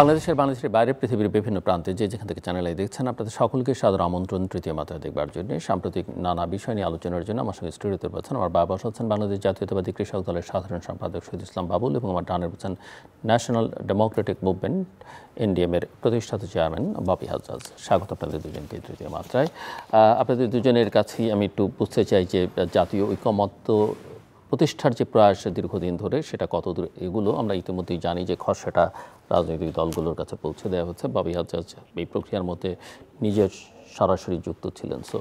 বাংলাদেশের বাইরে পৃথিবীর বিভিন্ন প্রান্তে যেখান থেকে চ্যানেলে দেখছেন আপনাদের সকলকে সাদর আমন্ত্রণ তৃতীয় মাত্রা দেখবার জন্য সাম্প্রতিক নানা বিষয় নিয়ে আলোচনার জন্য আমার সঙ্গে স্টুডিওতে রয়েছেন আমার বাবা হচ্ছেন বাংলাদেশ জাতীয়তাবাদী কৃষক দলের সাধারণ সম্পাদক শহীদ ইসলাম বাবুল এবং আমার ডানে রয়েছেন ন্যাশনাল ডেমোক্রেটিক মুভমেন্ট NDM এর প্রতিষ্ঠাতা চেয়ারম্যান ববি হাজ্জাজ। স্বাগত আপনাদের দুজনকে তৃতীয় মাত্রায়। আপনাদের দুজনের কাছেই আমি একটু বুঝতে চাই যে জাতীয় ঐকমত্য প্রতিষ্ঠার যে প্রয়াস দীর্ঘদিন ধরে সেটা কতদূর এগুলো আমরা ইতিমধ্যেই জানি যে খসড়াটা রাজনৈতিক দলগুলোর কাছে পৌঁছে দেওয়া হচ্ছে। ববি হাজ্জাজ এই প্রক্রিয়ার মধ্যে নিজের সরাসরি যুক্ত ছিলেন। সো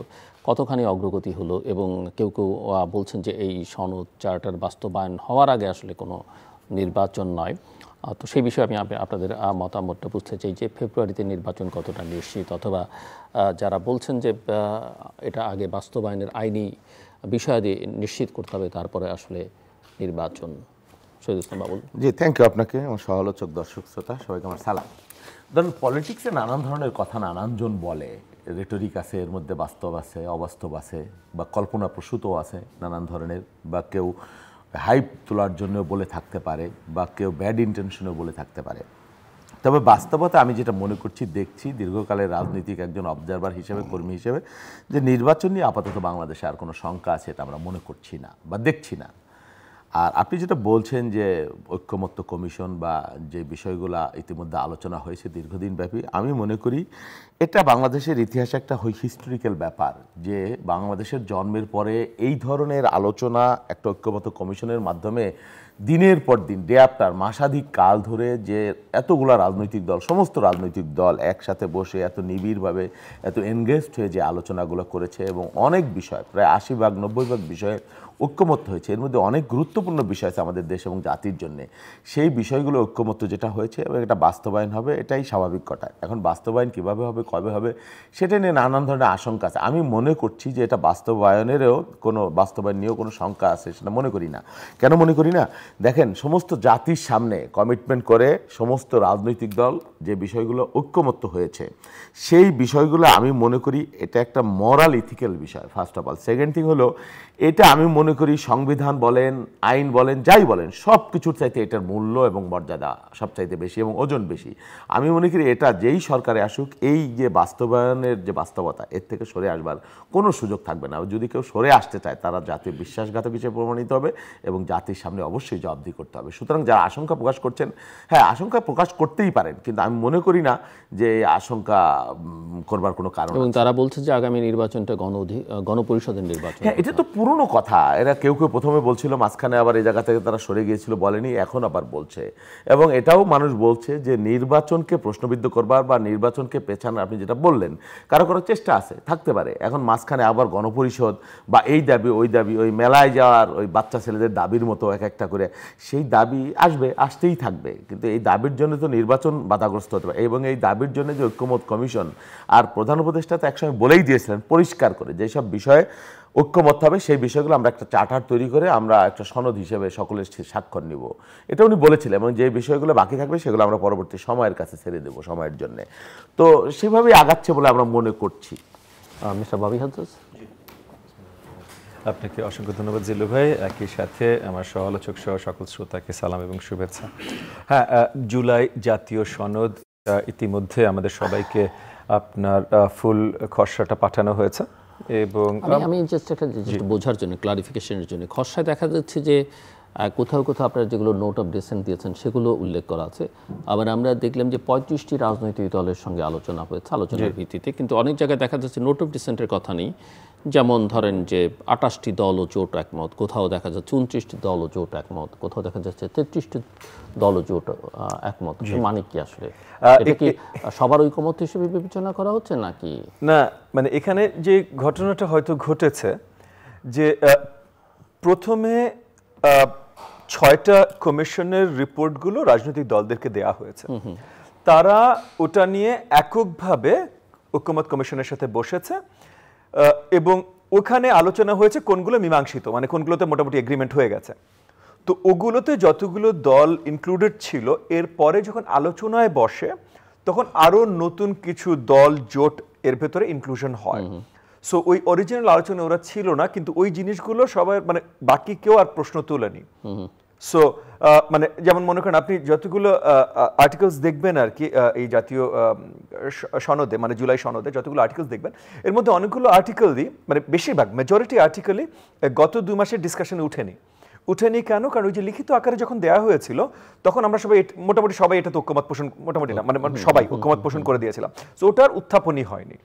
কতখানি অগ্রগতি হলো এবং কেউ কেউ বলছেন যে এই সনদ চার্টার বাস্তবায়ন হওয়ার আগে আসলে কোনো নির্বাচন নয়। তো সেই বিষয়ে আমি আপনাদের মতামতটা বুঝতে চাই যে ফেব্রুয়ারিতে নির্বাচন কতটা নিশ্চিত, অথবা যারা বলছেন যে এটা আগে বাস্তবায়নের আইনি বিষয়াদি নিশ্চিত করতে হবে তারপরে আসলে নির্বাচন। শহীদ ইসলাম বাবুল। জি, থ্যাংক ইউ আপনাকে, আমার সহালোচক দর্শক শ্রোতা সবাইকে আমার সালাম। ধরুন, পলিটিক্সে নানান ধরনের কথা নানানজন বলে, রেটরিক আছে, এর মধ্যে বাস্তব আছে, অবাস্তব আছে, বা কল্পনাপ্রসূতও আছে নানান ধরনের, বা কেউ হাইপ তোলার জন্য বলে থাকতে পারে, বা কেউ ব্যাড ইন্টেনশনেও বলে থাকতে পারে। তবে বাস্তবতা আমি যেটা মনে করছি, দেখছি দীর্ঘকালের রাজনৈতিক একজন অবজারভার হিসেবে, কর্মী হিসেবে, যে নির্বাচন নিয়ে আপাতত বাংলাদেশে আর কোনো শঙ্কা আছে এটা আমরা মনে করছি না বা দেখছি না। আর আপনি যেটা বলছেন যে ঐক্যমত্য কমিশন বা যে বিষয়গুলো ইতিমধ্যে আলোচনা হয়েছে দীর্ঘদিন ব্যাপী, আমি মনে করি এটা বাংলাদেশের ইতিহাসে একটা হিস্টোরিক্যাল ব্যাপার যে বাংলাদেশের জন্মের পরে এই ধরনের আলোচনা একটা ঐক্যমত্য কমিশনের মাধ্যমে দিনের পর দিন, ডে আফটার, মাসাধিক কাল ধরে যে এতগুলো রাজনৈতিক দল, সমস্ত রাজনৈতিক দল একসাথে বসে এত নিবিড়ভাবে, এত এনগেজড হয়ে যে আলোচনাগুলো করেছে এবং অনেক বিষয়, প্রায় 80-90% বিষয়ে ঐক্যমত্য হয়েছে। এর মধ্যে অনেক গুরুত্বপূর্ণ বিষয় আছে আমাদের দেশ এবং জাতির জন্যে। সেই বিষয়গুলো ঐক্যমত্য যেটা হয়েছে এবং এটা বাস্তবায়ন হবে, এটাই স্বাভাবিক কথা। এখন বাস্তবায়ন কীভাবে হবে, কবে হবে, সেটা নিয়ে নানান ধরনের আশঙ্কা আছে। আমি মনে করছি যে এটা বাস্তবায়নেরও বাস্তবায়ন নিয়েও কোনো শঙ্কা আছে, সেটা মনে করি না। কেন মনে করি না? দেখেন, সমস্ত জাতির সামনে কমিটমেন্ট করে সমস্ত রাজনৈতিক দল যে বিষয়গুলো ঐক্যমত্য হয়েছে, সেই বিষয়গুলো আমি মনে করি এটা একটা মরাল ইথিক্যাল বিষয়, first of all. Second thing হলো, এটা আমি মনে করি সংবিধান বলেন, আইন বলেন, যাই বলেন, সব কিছুর চাইতে এটার মূল্য এবং মর্যাদা সবচাইতে বেশি এবং ওজন বেশি। আমি মনে করি এটা যেই সরকারে আসুক, এই যে বাস্তবায়নের যে বাস্তবতা, এর থেকে সরে আসবার কোনো সুযোগ থাকবে না। যদি কেউ সরে আসতে চায়, তারা জাতীয় বিশ্বাসঘাতক হিসেবে প্রমাণিত হবে এবং জাতির সামনে অবশ্যই জবাবদিহি করতে হবে। সুতরাং যারা আশঙ্কা প্রকাশ করছেন, হ্যাঁ, আশঙ্কা প্রকাশ করতেই পারেন, কিন্তু আমি মনে করি না যে আশঙ্কা করবার কোনো কারণ। এবং তারা বলছে যে আগামী নির্বাচনটা গণপরিষদের নির্বাচন। হ্যাঁ, এটা তো পুরনো কথা। এরা কেউ কেউ প্রথমে বলছিল, মাঝখানে আবার এই জায়গা থেকে তারা সরে গিয়েছিল, বলেনি, এখন আবার বলছে। এবং এটাও মানুষ বলছে যে নির্বাচনকে প্রশ্নবিদ্ধ করবার বা নির্বাচনকে পেছানোর, আপনি যেটা বললেন, কারো কারো চেষ্টা আছে, থাকতে পারে। এখন মাঝখানে আবার গণপরিষদ বা এই দাবি ওই দাবি, ওই মেলায় যাওয়ার ওই বাচ্চা ছেলেদের দাবির মতো এক একটা করে সেই দাবি আসবে, আসতেই থাকবে। কিন্তু এই দাবির জন্য তো নির্বাচন বাধাগ্রস্ত হতে পারে। এবং এই দাবির জন্য যে ঐক্যমত কমিশন আর প্রধান উপদেষ্টা তো একসময় বলেই দিয়েছিলেন পরিষ্কার করে, যেসব বিষয়ে ঐক্যমত হবে সেই বিষয়গুলো আমরা একটা চার্টার তৈরি করে আমরা একটা সনদ হিসেবে সকলের স্বাক্ষর নিব, এটা উনি বলেছিলেন। এবং যে বিষয়গুলো বাকি থাকবে সেগুলো আমরা পরবর্তী সময়ের কাছে ছেড়ে দেবো, সময়ের জন্য। তো সেভাবেই আগাচ্ছে বলে আমরা মনে করছি। মিস্টার ববি হাজ্জাজ। আপনাকে অসংখ্য ধন্যবাদ জিল্লু ভাই, একই সাথে আমার সহালোচক সহ সকল শ্রোতাকে সালাম এবং শুভেচ্ছা। হ্যাঁ, জুলাই জাতীয় সনদ ইতিমধ্যে আমাদের সবাইকে আপনার ফুল খসড়াটা পাঠানো হয়েছে এবং আমি জাস্ট একটা বোঝার জন্য, ক্লারিফিকেশনের জন্য, খসড়ায় দেখা যাচ্ছে যে কোথাও কোথাও আপনারা যেগুলো নোট অফ ডিসেন্ট দিয়েছেন সেগুলো উল্লেখ করা আছে। আবার আমরা দেখলাম যে 35টি রাজনৈতিক দলের সঙ্গে আলোচনা হয়েছে, আলোচনার ভিত্তিতে। কিন্তু অনেক জায়গায় দেখা যাচ্ছে নোট অফ ডিসেন্টের কথা নেই। যেমন ধরেন যে 28টি দল ও জোট একমত, কোথাও দেখা যাচ্ছে 29টি দল ও জোট একমত, কোথাও দেখা যাচ্ছে 33টি দল ও জোট একমত। মানে কি আসলে এটা কি সবার ঐকমত হিসেবে বিবেচনা করা হচ্ছে নাকি না? মানে এখানে যে ঘটনাটা হয়তো ঘটেছে যে প্রথমে 6টা কমিশনের রিপোর্টগুলো রাজনৈতিক দলদেরকে দেয়া হয়েছে। তারা ওটা নিয়ে এককভাবে ঐক্যমত কমিশনের সাথে বসেছে এবং ওখানে আলোচনা হয়েছে কোনগুলো মীমাংসিত, মানে কোনগুলোতে মোটামুটি এগ্রিমেন্ট হয়ে গেছে। তো ওগুলোতে যতগুলো দল ইনক্লুডেড ছিল, এরপরে যখন আলোচনায় বসে তখন আরও নতুন কিছু দল জোট এর ভেতরে ইনক্লুশন হয়। সো ওই অরিজিনাল আলোচনা ওরা ছিল না, কিন্তু ওই জিনিসগুলো সবাই, মানে বাকি কেউ আর প্রশ্ন তোলেনি। সো মানে যেমন মনে করেন আপনি যতগুলো আর্টিকেলস দেখবেন আর কি এই জাতীয় সনদে মানে জুলাই সনদে যতগুলো আর্টিকেলস দেখবেন এর মধ্যে অনেকগুলো আর্টিকেলই মানে বেশিরভাগ মেজরিটি আর্টিকেলই গত 2 মাসের ডিসকাশনে উঠেনি কেন? কারণ ওই যে লিখিত আকারে যখন দেওয়া হয়েছিল তখন আমরা সবাই মোটামুটি সবাই এটা তো ঐক্যমত পোষণ মোটামুটি না মানে সবাই ঐক্যমত পোষণ করে দিয়েছিলাম, সো ওটার উত্থাপনই হয়নি।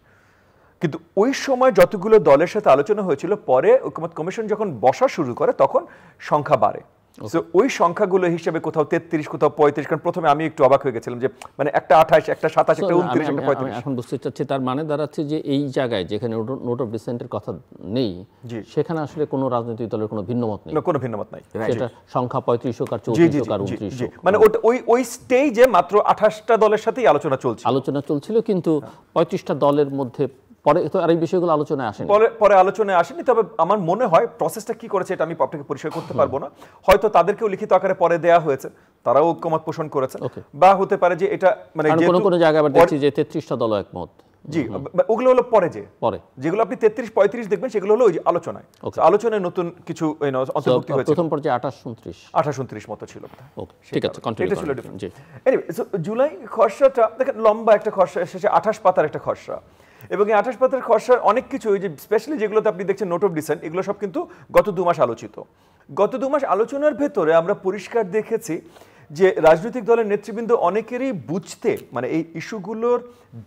কিন্তু ওই সময় যতগুলো দলের সাথে আলোচনা হয়েছিল পরে ঐক্যমত কমিশন যখন বসা শুরু করে তখন সংখ্যা বাড়ে। সো ওই সংখ্যাগুলো হিসেবে কোথাও 33 কোথাও 35, কারণ প্রথমে আমি একটু অবাক হয়ে গেছিলাম যে মানে একটা 28 একটা 27 একটা 29 একটা 35। এখন বুঝতে চাচ্ছি তার মানে দাঁড়াচ্ছে যে এই জায়গায় যেখানে নোট অফ ডিসেন্টের কথা নেই সেখানে আসলে কোনো রাজনৈতিক দলের কোনো ভিন্নমত নেই, কোনো ভিন্নমত নাই, সেটা সংখ্যা 35 হোক আর 34 হোক আর 29 হোক, মানে ওই স্টেজে মাত্র 28টা দলের সাথেই আলোচনা চলছিল কিন্তু 35টা দলের মধ্যে পরে তো আর এই বিষয়গুলো আলোচনায় আসেনি, পরে আলোচনায় আসেনি। তবে আমার মনে হয় প্রসেসটা কি করেছে এটা আমি আপনাকে পরিষ্কার করতে পারবো না, হয়তো তাদেরকেও লিখিত আকারে পরে দেয়া হয়েছে, তারাও ঐক্যমত পোষণ করেছে, বা হতে পারে যে এটা মানে কোনো জায়গায় আবার দেখছি যে 33টা দল একমত। জি, ওগুলো হলো পরে যেগুলো আপনি 33-35 দেখবেন সেগুলো হলো ওই যে আলোচনায় নতুন কিছু অন্তর্ভুক্তি হয়েছে। প্রথম পর্যায়ে 28-29 মতো ছিল। ঠিক আছে, কন্টিনিউ করুন। জি, এনিওয়ে জুলাই খসড়াটা দেখেন লম্বা একটা খসড়া, শেষে 28 পাতার একটা খসড়া, এবং এই 28 পাতার খসড়ার অনেক কিছু ওই যে স্পেশালি যেগুলোতে আপনি দেখছেন নোট অফ ডিসেন্ট এগুলো সব কিন্তু গত 2 মাস আলোচিত। গত 2 মাস আলোচনার ভেতরে আমরা পরিষ্কার দেখেছি যে রাজনৈতিক দলের নেতৃবৃন্দ অনেকেরই বুঝতে মানে এই ইস্যুগুলোর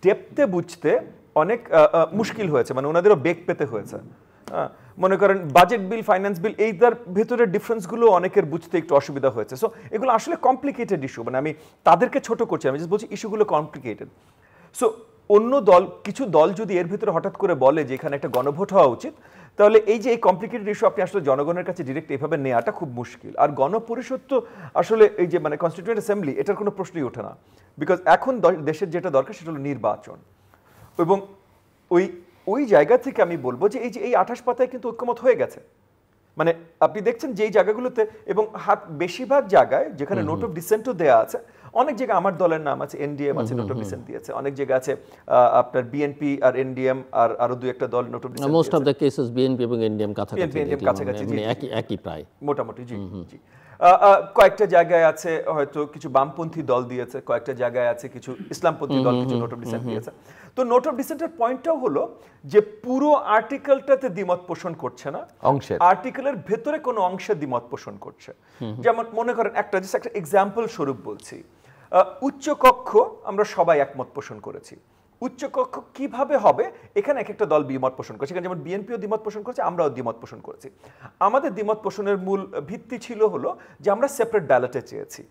ডেপথে বুঝতে অনেক মুশকিল হয়েছে, মানে ওনাদেরও বেগ পেতে হয়েছে। মনে করেন বাজেট বিল, ফাইন্যান্স বিল, এইটার ভেতরে ডিফারেন্সগুলো অনেকের বুঝতে একটু অসুবিধা হয়েছে। সো এগুলো আসলে কমপ্লিকেটেড ইস্যু, মানে আমি তাদেরকে ছোট করছি, আমি জাস্ট বলছি ইস্যুগুলো কমপ্লিকেটেড। সো অন্য দল কিছু দল যদি এর ভিতরে হঠাৎ করে বলে যে এখানে একটা গণভোট হওয়া উচিত, তাহলে এই যে এই কমপ্লিকেটেড ইস্যু আপনি আসলে জনগণের কাছে ডিরেক্ট এভাবে নেওয়াটা খুব মুশকিল। আর গণপরিষদ তো আসলে এই যে মানে কনস্টিটিউয়েন্ট অ্যাসেম্বলি এটার কোনো প্রশ্নই ওঠে না, বিকজ এখন দেশের যেটা দরকার সেটা হলো নির্বাচন। এবং ওই জায়গা থেকে আমি বলবো যে এই 28 পাতায় কিন্তু ঐক্যমত হয়ে গেছে, মানে আপনি দেখছেন যেই জায়গাগুলোতে, এবং বেশিরভাগ জায়গায় যেখানে নোট অফ ডিসেন্টও দেওয়া আছে, অনেক জায়গায় আমার দলের নাম আছে, এনডিএম আছে, নোট অফ ডিসেন্ট দিয়েছে, অনেক জায়গায় আছে আপনার বিএনপি আর এনডিএম আর আরো দুই একটা দল note of dissent. Most of the cases BNP এবং এনডিএম কাছাকাছি, একই প্রায় মোটামুটি। জি জি, কয়েকটা জায়গায় আছে হয়তো কিছু বামপন্থী দল দিয়েছে, কয়েকটা জায়গায় আছে কিছু ইসলামপন্থী দল কিছু নোট অফ ডিসেন্ট দিয়েছে। তো নোট অফ ডিসেন্টের পয়েন্টটাও হলো যে পুরো আর্টিকেলটাতে দ্বিমত পোষণ করছে না, আর্টিকেলের ভেতরে কোনো অংশে দ্বিমত পোষণ করছে। যেমন মনে করেন একটা এক্সাম্পল স্বরূপ বলছি, উচ্চকক্ষ আমরা সবাই একমত পোষণ করেছি। উচ্চকক্ষ কিভাবে হবে এখানে এক একটা দল দ্বিমত পোষণ করছে, যেমন বিএনপিও দ্বিমত পোষণ করেছে, আমরাও দ্বিমত পোষণ করেছি। আমাদের দ্বিমত পোষণের মূল ভিত্তি ছিল হলো যে আমরা সেপারেট ব্যালটে চেয়েছি,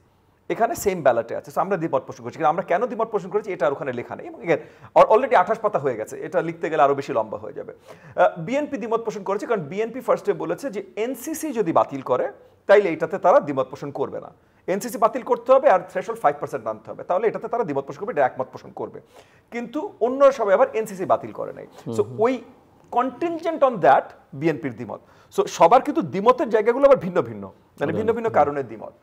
এখানে সেম ব্যালটে আছে, সো আমরা দ্বিমত পোষণ করছি। আমরা কেন দ্বিমত পোষণ করেছি এটা আর ওখানে লেখা নেই, এবং অলরেডি 28 পাতা হয়ে গেছে, এটা লিখতে গেলে আরো বেশি লম্বা হয়ে যাবে। বিএনপি দ্বিমত পোষণ করেছে কারণ বিএনপি ফার্স্টে বলেছে যে এনসিসি যদি বাতিল করে তাইলে এটাতে তারা দ্বিমত পোষণ করবে না, এনসিসি বাতিল করতে হবে আর থ্রেশহোল্ড 5% আনতে হবে, তাহলে এটাতে তারা দ্বিমত পোষণ করবে, এটা একমত পোষণ করবে। কিন্তু অন্য সবাই আবার এনসিসি বাতিল করে নাই, সো ওই কন্টিনজেন্ট অন দ্যাট বিএনপির দ্বিমত। সো সবার কিন্তু দ্বিমতের জায়গাগুলো আবার ভিন্ন ভিন্ন, মানে ভিন্ন ভিন্ন কারণের দ্বিমত।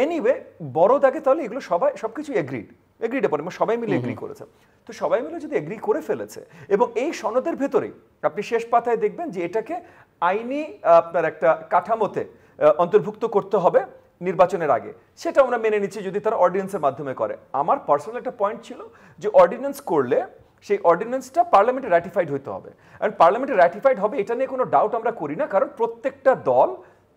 এনিওয়ে বড় দাগে তাহলে এগুলো সবকিছু এগ্রিড পরে সবাই মিলে এগ্রি করেছে। তো সবাই মিলে যদি এগ্রি করে ফেলেছে, এবং এই সনদের ভেতরেই আপনি শেষ পাতায় দেখবেন যে এটাকে আইনি আপনার একটা কাঠামোতে অন্তর্ভুক্ত করতে হবে নির্বাচনের আগে, সেটা আমরা মেনে নিচ্ছি যদি তারা অর্ডিন্যান্সের মাধ্যমে করে। আমার পার্সোনাল একটা পয়েন্ট ছিল যে অর্ডিন্যান্স করলে সেই অর্ডিন্যান্সটা পার্লামেন্টে রাটিফাইড হতে হবে, আর পার্লামেন্টে রাটিফাইড হবে এটা নিয়ে কোনো ডাউট আমরা করি না, কারণ প্রত্যেকটা দল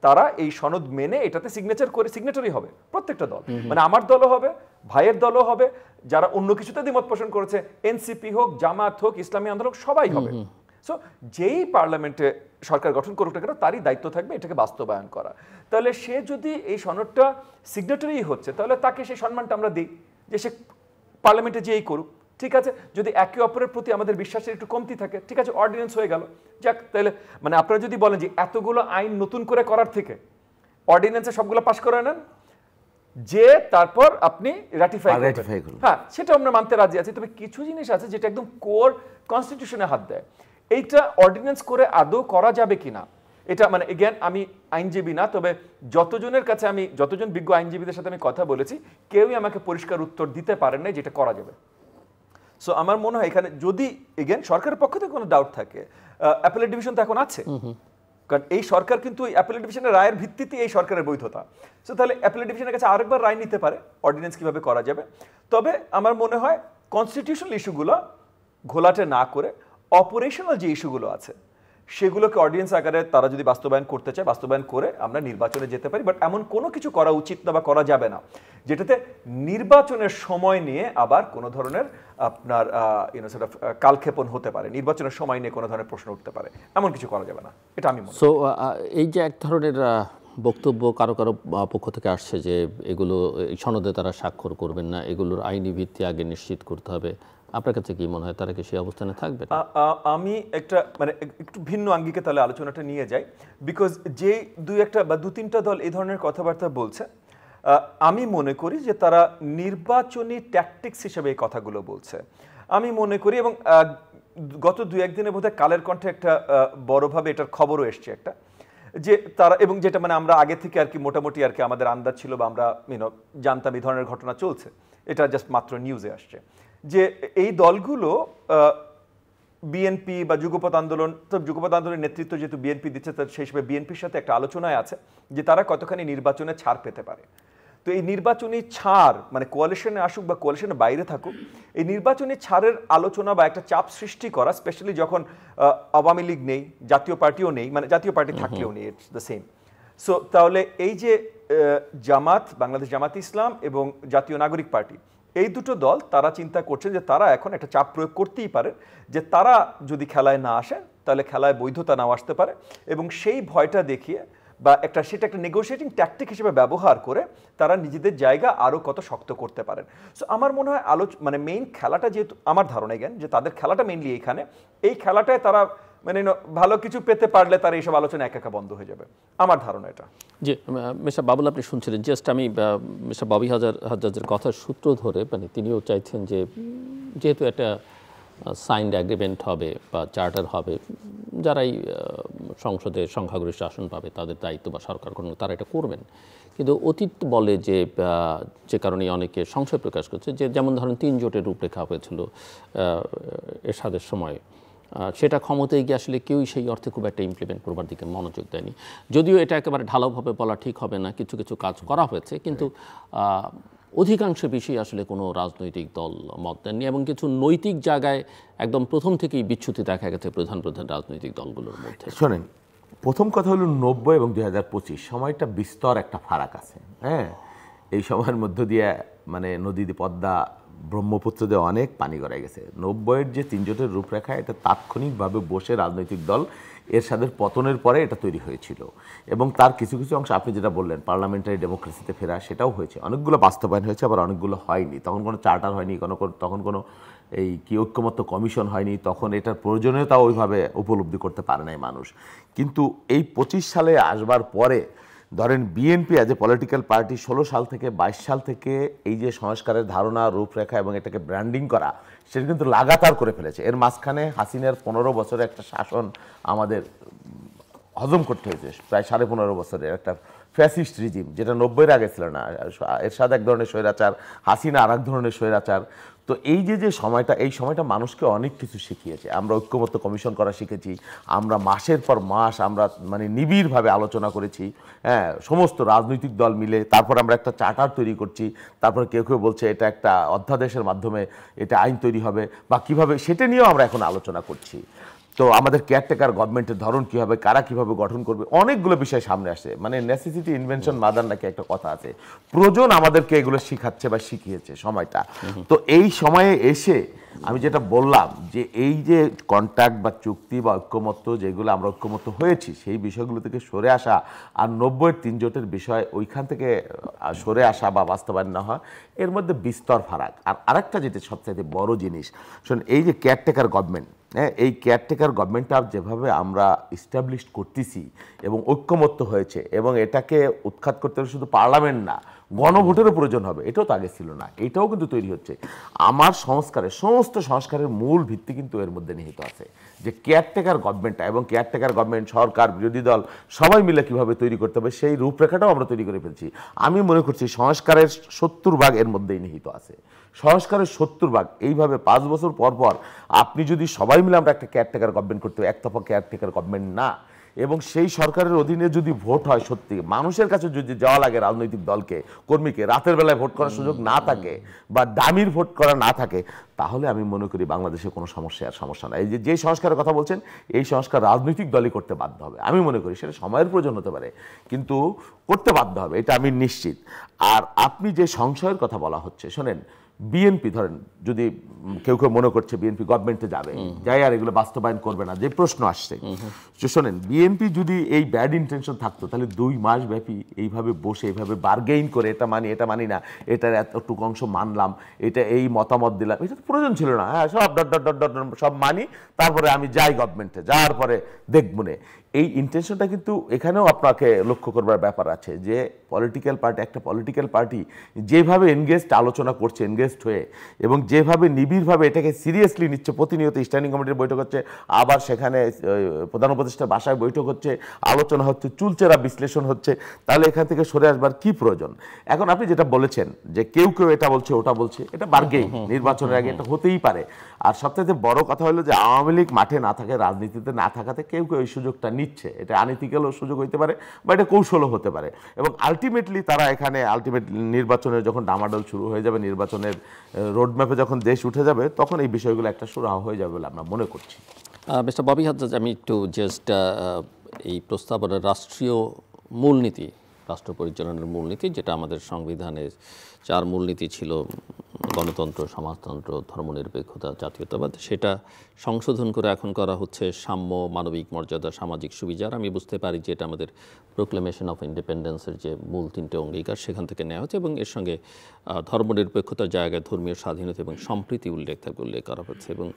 তারা এই সনদ মেনে এটাতে সিগনেচারি হবে, প্রত্যেকটা দল, মানে আমার দলও হবে, ভাইয়ের দলও হবে, যারা অন্য কিছুতে দ্বিমত পোষণ করেছে, এনসিপি হোক, জামাত হোক, ইসলামী আন্দোলন, সবাই হবে। সো যেই পার্লামেন্টে সরকার গঠন করুক না কেন তারই দায়িত্ব থাকবে এটাকে বাস্তবায়ন করা। তাহলে সে যদি এই সনদটা সিগনেটারি হচ্ছে তাহলে তাকে সেই সম্মানটা আমরা দিই যে সে পার্লামেন্টে যেই করুক, ঠিক আছে। যদি একে অপরের প্রতি আমাদের বিশ্বাসের একটু কমতি থাকে, ঠিক আছে, অর্ডিন্যান্স হয়ে গেল, যাক। তাহলে মানে আপনারা যদি বলেন যে এতগুলো আইন নতুন করে করার থেকে অর্ডিন্যান্সে সবগুলো পাস করে নেন, যে তারপর আপনি রাটিফাই করবেন, হ্যাঁ, সেটা আমরা মানতে রাজি আছি। তবে কিছু জিনিস আছে যেটা একদম কোর কনস্টিটিউশনে হাত দেয়, এইটা অর্ডিন্যান্স করে আদৌ করা যাবে কিনা, এটা মানে এগেন আমি আইনজীবী না, তবে যতজন বিজ্ঞ আইনজীবীদের সাথে আমি কথা বলেছি কেউই আমাকে পরিষ্কার উত্তর দিতে পারেন না যেটা করা যাবে। সো আমার মনে হয় এখানে যদি এগেন সরকারের পক্ষ থেকে কোনো ডাউট থাকে, অ্যাপেলেট ডিভিশন তো এখন আছে, কারণ এই সরকার কিন্তু অ্যাপেলেট ডিভিশনের রায়ের ভিত্তিতে এই সরকারের বৈধতা। সো তাহলে অ্যাপেলেট ডিভিশনের কাছে আরেকবার রায় নিতে পারে অর্ডিন্যান্স কিভাবে করা যাবে। তবে আমার মনে হয় কনস্টিটিউশনাল ইস্যুগুলো ঘোলাটে না করে অপারেশনাল যে ইস্যুগুলো আছে সেগুলোকে অর্ডিন্যান্স আকারে তারা যদি বাস্তবায়ন করতে চায় বাস্তবায়ন করে আমরা নির্বাচনে যেতে পারি। বাট এমন কোনো কিছু করা উচিত না বা করা যাবে না যেটাতে নির্বাচনের সময় নিয়ে আবার কোনো ধরনের আপনার সেটা কালক্ষেপণ হতে পারে, নির্বাচনের সময় নিয়ে কোনো ধরনের প্রশ্ন উঠতে পারে, এমন কিছু করা যাবে না, এটা আমি মনে করি। সো এই যে এক ধরনের বক্তব্য কারো কারো পক্ষ থেকে আসছে যে এগুলো এই সনদে তারা স্বাক্ষর করবেন না, এগুলোর আইনি ভিত্তি আগে নিশ্চিত করতে হবে, আপনার কাছে কি মনে হয় তারা কি সেই অবস্থানে থাকবে? আমি একটা মানে একটু ভিন্ন আঙ্গিকে তাহলে আলোচনাটা নিয়ে যাই। বিকজ যে দু তিনটা দল এই ধরনের কথাবার্তা বলছে, আমি মনে করি যে তারা নির্বাচনী ট্যাকটিক্স হিসেবে এই কথাগুলো বলছে। আমি মনে করি, এবং গত 2-1 দিনে বোধহয় কালের কণ্ঠে একটা বড়ভাবে এটার খবরও এসছে একটা, যে তারা, এবং যেটা মানে আমরা আগে থেকে আর কি মোটামুটি আর কি আমাদের আন্দাজ ছিল বা আমরা জানতাম এই ধরনের ঘটনা চলছে, এটা জাস্ট মাত্র নিউজে আসছে, যে এই দলগুলো বিএনপি বা যুগপৎ আন্দোলন, তো যুগপৎ আন্দোলনের নেতৃত্ব যেহেতু বিএনপি দিচ্ছে, সেই হিসেবে বিএনপির সাথে একটা আলোচনায় আছে যে তারা কতখানি নির্বাচনে ছাড় পেতে পারে। তো এই নির্বাচনী ছাড় মানে কোয়ালিশনে আসুক বা কোয়ালিশনের বাইরে থাকুক, এই নির্বাচনী ছাড়ের আলোচনা বা একটা চাপ সৃষ্টি করা, স্পেশালি যখন আওয়ামী লীগ নেই, জাতীয় পার্টিও নেই, মানে জাতীয় পার্টি থাকলেও নেই, ইটস দ্য সেম। সো তাহলে এই যে জামাত, বাংলাদেশ জামাত ইসলাম এবং জাতীয় নাগরিক পার্টি, এই দুটো দল তারা চিন্তা করছেন যে তারা এখন একটা চাপ প্রয়োগ করতেই পারে যে তারা যদি খেলায় না আসেন তাহলে খেলায় বৈধতা নাও আসতে পারে, এবং সেই ভয়টা দেখিয়ে বা সেটা একটা নেগোশিয়েটিং ট্যাকটিক হিসেবে ব্যবহার করে তারা নিজেদের জায়গা আরও কত শক্ত করতে পারেন। সো আমার মনে হয় মানে মেইন খেলাটা, যেহেতু আমার ধারণা জ্ঞান যে তাদের খেলাটা মেইনলি এইখানে, এই খেলাটায় তারা মানে ভালো কিছু পেতে পারলে তার এইসব আলোচনা একা বন্ধ হয়ে যাবে, আমার ধারণা এটা। জি, মিস্টার বাবুল আপনি শুনছিলেন, জাস্ট আমি মিস্টার ববি হাজ্জাজের কথার সূত্র ধরে, মানে তিনিও চাইছেন যে যেহেতু একটা সাইন্ড অ্যাগ্রিমেন্ট হবে বা চার্টার হবে, যারাই সংসদে সংখ্যাগরিষ্ঠ আসন পাবে তাদের দায়িত্ব বা সরকার গঠন তারা এটা করবেন। কিন্তু অতীত বলে যে কারণে অনেকে সংশয় প্রকাশ করছে যে যেমন ধরেন 3 জোটের রূপরেখা হয়েছিল এরশাদের সময়, সেটা ক্ষমতায় গিয়ে আসলে কেউই সেই অর্থে খুব একটা ইমপ্লিমেন্ট করবার দিকে মনোযোগ দেয়নি। যদিও এটা একেবারে ঢালাওভাবে বলা ঠিক হবে না, কিছু কিছু কাজ করা হয়েছে, কিন্তু অধিকাংশ বিষয় আসলে কোনো রাজনৈতিক দল মত দেননি, এবং কিছু নৈতিক জায়গায় একদম প্রথম থেকেই বিচ্যুতি দেখা গেছে প্রধান প্রধান রাজনৈতিক দলগুলোর মধ্যে। শোনেন, প্রথম কথা হলো 90 এবং 2025 সময়টা বিস্তর একটা ফারাক আছে। হ্যাঁ, এই সময়ের মধ্য দিয়ে মানে নদী পদ্মা ব্রহ্মপুত্র দিয়ে অনেক পানি গড়ায় গেছে। 90-এর যে 3 জোটের রূপরেখা, এটা তাৎক্ষণিকভাবে বসে রাজনৈতিক দল এরশাদের পতনের পরে এটা তৈরি হয়েছিল, এবং তার কিছু কিছু অংশ আপনি যেটা বললেন পার্লামেন্টারি ডেমোক্রেসিতে ফেরা, সেটাও হয়েছে, অনেকগুলো বাস্তবায়ন হয়েছে, আবার অনেকগুলো হয়নি। তখন কোনো চার্টার হয়নি, তখন কোনো এই কি ঐক্যমত্য কমিশন হয়নি, তখন এটার প্রয়োজনীয়তা ওইভাবে উপলব্ধি করতে পারে নাই মানুষ। কিন্তু এই 25 সালে আসবার পরে ধরেন BNP as a political party 16 সাল থেকে 22 সাল থেকে এই যে সংস্কারের ধারণা, রূপরেখা এবং এটাকে ব্র্যান্ডিং করা, সেটা কিন্তু লাগাতার করে ফেলেছে। এর মাঝখানে হাসিনার 15 বছরের একটা শাসন আমাদের হজম করতে হয়েছে, প্রায় 15.5 বছরের একটা ফ্যাসিস্ট রিজিম, যেটা 90-এর আগে ছিল না। এরশাদ এক ধরনের স্বৈরাচার, হাসিনা আর এক ধরনের স্বৈরাচার। তো এই যে সময়টা, এই সময়টা মানুষকে অনেক কিছু শিখিয়েছে। আমরা ঐক্যমত্য কমিশন করা শিখেছি, আমরা মাসের পর মাস আমরা মানে নিবিড়ভাবে আলোচনা করেছি, হ্যাঁ, সমস্ত রাজনৈতিক দল মিলে। তারপর আমরা একটা চার্টার তৈরি করছি, তারপর কেউ কেউ বলছে এটা একটা অধ্যাদেশের মাধ্যমে এটা আইন তৈরি হবে বা কীভাবে, সেটা নিয়েও আমরা এখন আলোচনা করছি। তো আমাদের কেয়ারটেকার গভর্নমেন্টের ধরন কী হবে, কারা কীভাবে গঠন করবে, অনেকগুলো বিষয় সামনে আসে। মানে নেসেসিটি ইনভেনশন মাদার নাকি একটা কথা আছে, প্রয়োজন আমাদেরকে এগুলো শিখাচ্ছে বা শিখিয়েছে সময়টা। তো এই সময়ে এসে আমি যেটা বললাম যে এই যে কন্ট্রাক্ট বা চুক্তি বা ঐক্যমত্য, যেগুলো আমরা ঐক্যমত্য হয়েছি, সেই বিষয়গুলো থেকে সরে আসা, আর 90-এর 3 জোটের বিষয় ওইখান থেকে সরে আসা বা বাস্তবায়ন না হয়, এর মধ্যে বিস্তর ফারাক। আর আরেকটা যেটা সবচাইতে বড় জিনিস, শোন, এই যে কেয়ারটেকার গভর্নমেন্ট, হ্যাঁ, এই কেয়ারটেকার গভর্নমেন্টটা যেভাবে আমরা ইস্টাবলিশ করতেছি এবং ঐক্যমত্য হয়েছে, এবং এটাকে উৎখাত করতে হলে শুধু পার্লামেন্ট না, গণভোটেরও প্রয়োজন হবে, এটাও তো আগে ছিল না, এটাও কিন্তু তৈরি হচ্ছে। আমার সমস্ত সংস্কারের মূল ভিত্তি কিন্তু এর মধ্যে নিহিত আছে, যে কেয়ারটেকার গভর্নমেন্টটা, এবং কেয়ারটেকার গভর্নমেন্ট, সরকার, বিরোধী দল সবাই মিলে কীভাবে তৈরি করতে হবে, সেই রূপরেখাটাও আমরা তৈরি করে ফেলছি। আমি মনে করছি সংস্কারের 70% এর মধ্যেই নিহিত আছে। সংস্কারের 70% এইভাবে 5 বছর পর পর আপনি যদি সবাই মিলে আমরা একটা কেয়ারটেকার গভর্নমেন্ট করতে হবে, একতরফা কেয়ারটেকার গভর্নমেন্ট না, এবং সেই সরকারের অধীনে যদি ভোট হয় সত্যি মানুষের কাছে যদি যাওয়া লাগে রাজনৈতিক দলকে কর্মীকে রাতের বেলায় ভোট করার সুযোগ না থাকে বা দামির ভোট করা না থাকে, তাহলে আমি মনে করি বাংলাদেশে কোনো সমস্যা নাই। এই যে সংস্কারের কথা বলছেন, এই সংস্কার রাজনৈতিক দলই করতে বাধ্য হবে। আমি মনে করি সেটা সময়ের প্রয়োজন হতে পারে, কিন্তু করতে বাধ্য হবে, এটা আমি নিশ্চিত। আর আপনি যে সংশয়ের কথা বলা হচ্ছে, শোনেন, বিএনপি ধরেন যদি কেউ মনে করছে বিএনপি গভর্নমেন্টে যাবে, যাই আর এগুলো বাস্তবায়ন করবে না, যে প্রশ্ন আসছে, শোনেন, বিএনপি যদি এই ব্যাড ইন্টেনশন থাকতো তাহলে 2 মাস ব্যাপী এইভাবে বসে এইভাবে বার্গেইন করে এটা মানি না, এটার এতটুকু অংশ মানলাম, এটা এই মতামত দিলাম, এটা তো প্রয়োজন ছিল না। হ্যাঁ, সব সব মানি, তারপরে আমি যাই গভর্নমেন্টে, যাওয়ার পরে দেখবনে। এই ইন্টেনশনটা কিন্তু এখানেও আপনাকে লক্ষ্য করবার ব্যাপার আছে যে একটা পলিটিক্যাল পার্টি যেভাবে আলোচনা করছে এনগেজড হয়ে, এবং যেভাবে নিবিড়ভাবে এটাকে সিরিয়াসলি নিচ্ছে, প্রতিনিয়ত স্ট্যান্ডিং কমিটির বৈঠক হচ্ছে, আবার সেখানে প্রধান উপদেষ্টার বাসায় বৈঠক হচ্ছে, আলোচনা হচ্ছে, চুলচেরা বিশ্লেষণ হচ্ছে, তাহলে এখান থেকে সরে আসবার কি প্রয়োজন? এখন আপনি যেটা বলেছেন যে কেউ এটা বলছে ওটা বলছে, এটা বার্গেইন, নির্বাচনের আগে এটা হতেই পারে। আর সবথেকে বড় কথা হলো যে আওয়ামী লীগ মাঠে না থাকে, রাজনীতিতে না থাকাতে কেউ এই সুযোগটা নিচ্ছে। এটা আনইথিক্যালও সুযোগ হতে পারে বা এটা কৌশলও হতে পারে, এবং আলটিমেটলি তারা এখানে নির্বাচনের যখন ডামাডোল শুরু হয়ে যাবে, নির্বাচনের রোডম্যাপে যখন দেশ উঠে যাবে, তখন এই বিষয়গুলো একটা সুরাহা হয়ে যাবে বলে আমরা মনে করছি। মিস্টার ববি হাদ্দাদ, আমি একটু জাস্ট এই প্রস্তাবনার রাষ্ট্রীয় মূলনীতি, রাষ্ট্র পরিচালনার মূলনীতি, যেটা আমাদের সংবিধানের 4 মূলনীতি ছিল, গণতন্ত্র, সমাজতন্ত্র, ধর্মনিরপেক্ষতা, জাতীয়তাবাদ, সেটা সংশোধন করে এখন করা হচ্ছে সাম্য, মানবিক মর্যাদা, সামাজিক সুবিচার। আমি বুঝতে পারি যে এটা আমাদের প্রোক্লেমেশন অফ ইন্ডিপেন্ডেন্সের যে মূল 3টে অঙ্গীকার, সেখান থেকে নেওয়া হচ্ছে, এবং এর সঙ্গে ধর্মনিরপেক্ষতার জায়গায় ধর্মীয় স্বাধীনতা এবং সম্প্রীতি উল্লেখ করা হচ্ছে। এবং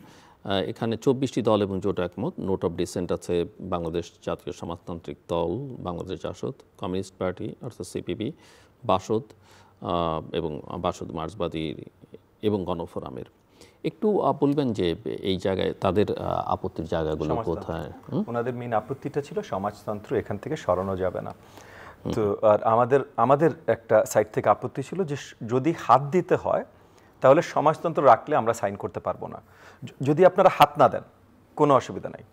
এখানে 24টি দল এবং জোট একমত। নোট অফ ডিসেন্ট আছে বাংলাদেশ জাতীয় সমাজতান্ত্রিক দল, বাংলাদেশ জাসদ, কমিউনিস্ট পার্টি অর্থাৎ সিপিবি, বাসদ এবং বাসদ মার্ক্সবাদী এবং গণফোরামের। একটু বলবেন যে এই জায়গায় তাদের আপত্তির জায়গাগুলো কোথায়? ওনাদের মেইন আপত্তিটা ছিল সমাজতন্ত্র এখান থেকে সরানো যাবে না। তো আর আমাদের একটা সাইড থেকে আপত্তি ছিল যে যদি হাত দিতে হয় তাহলে সমাজতন্ত্র রাখলে আমরা সাইন করতে পারবো না। যদি আপনারা হাত না দেন কোনো অসুবিধা নাই,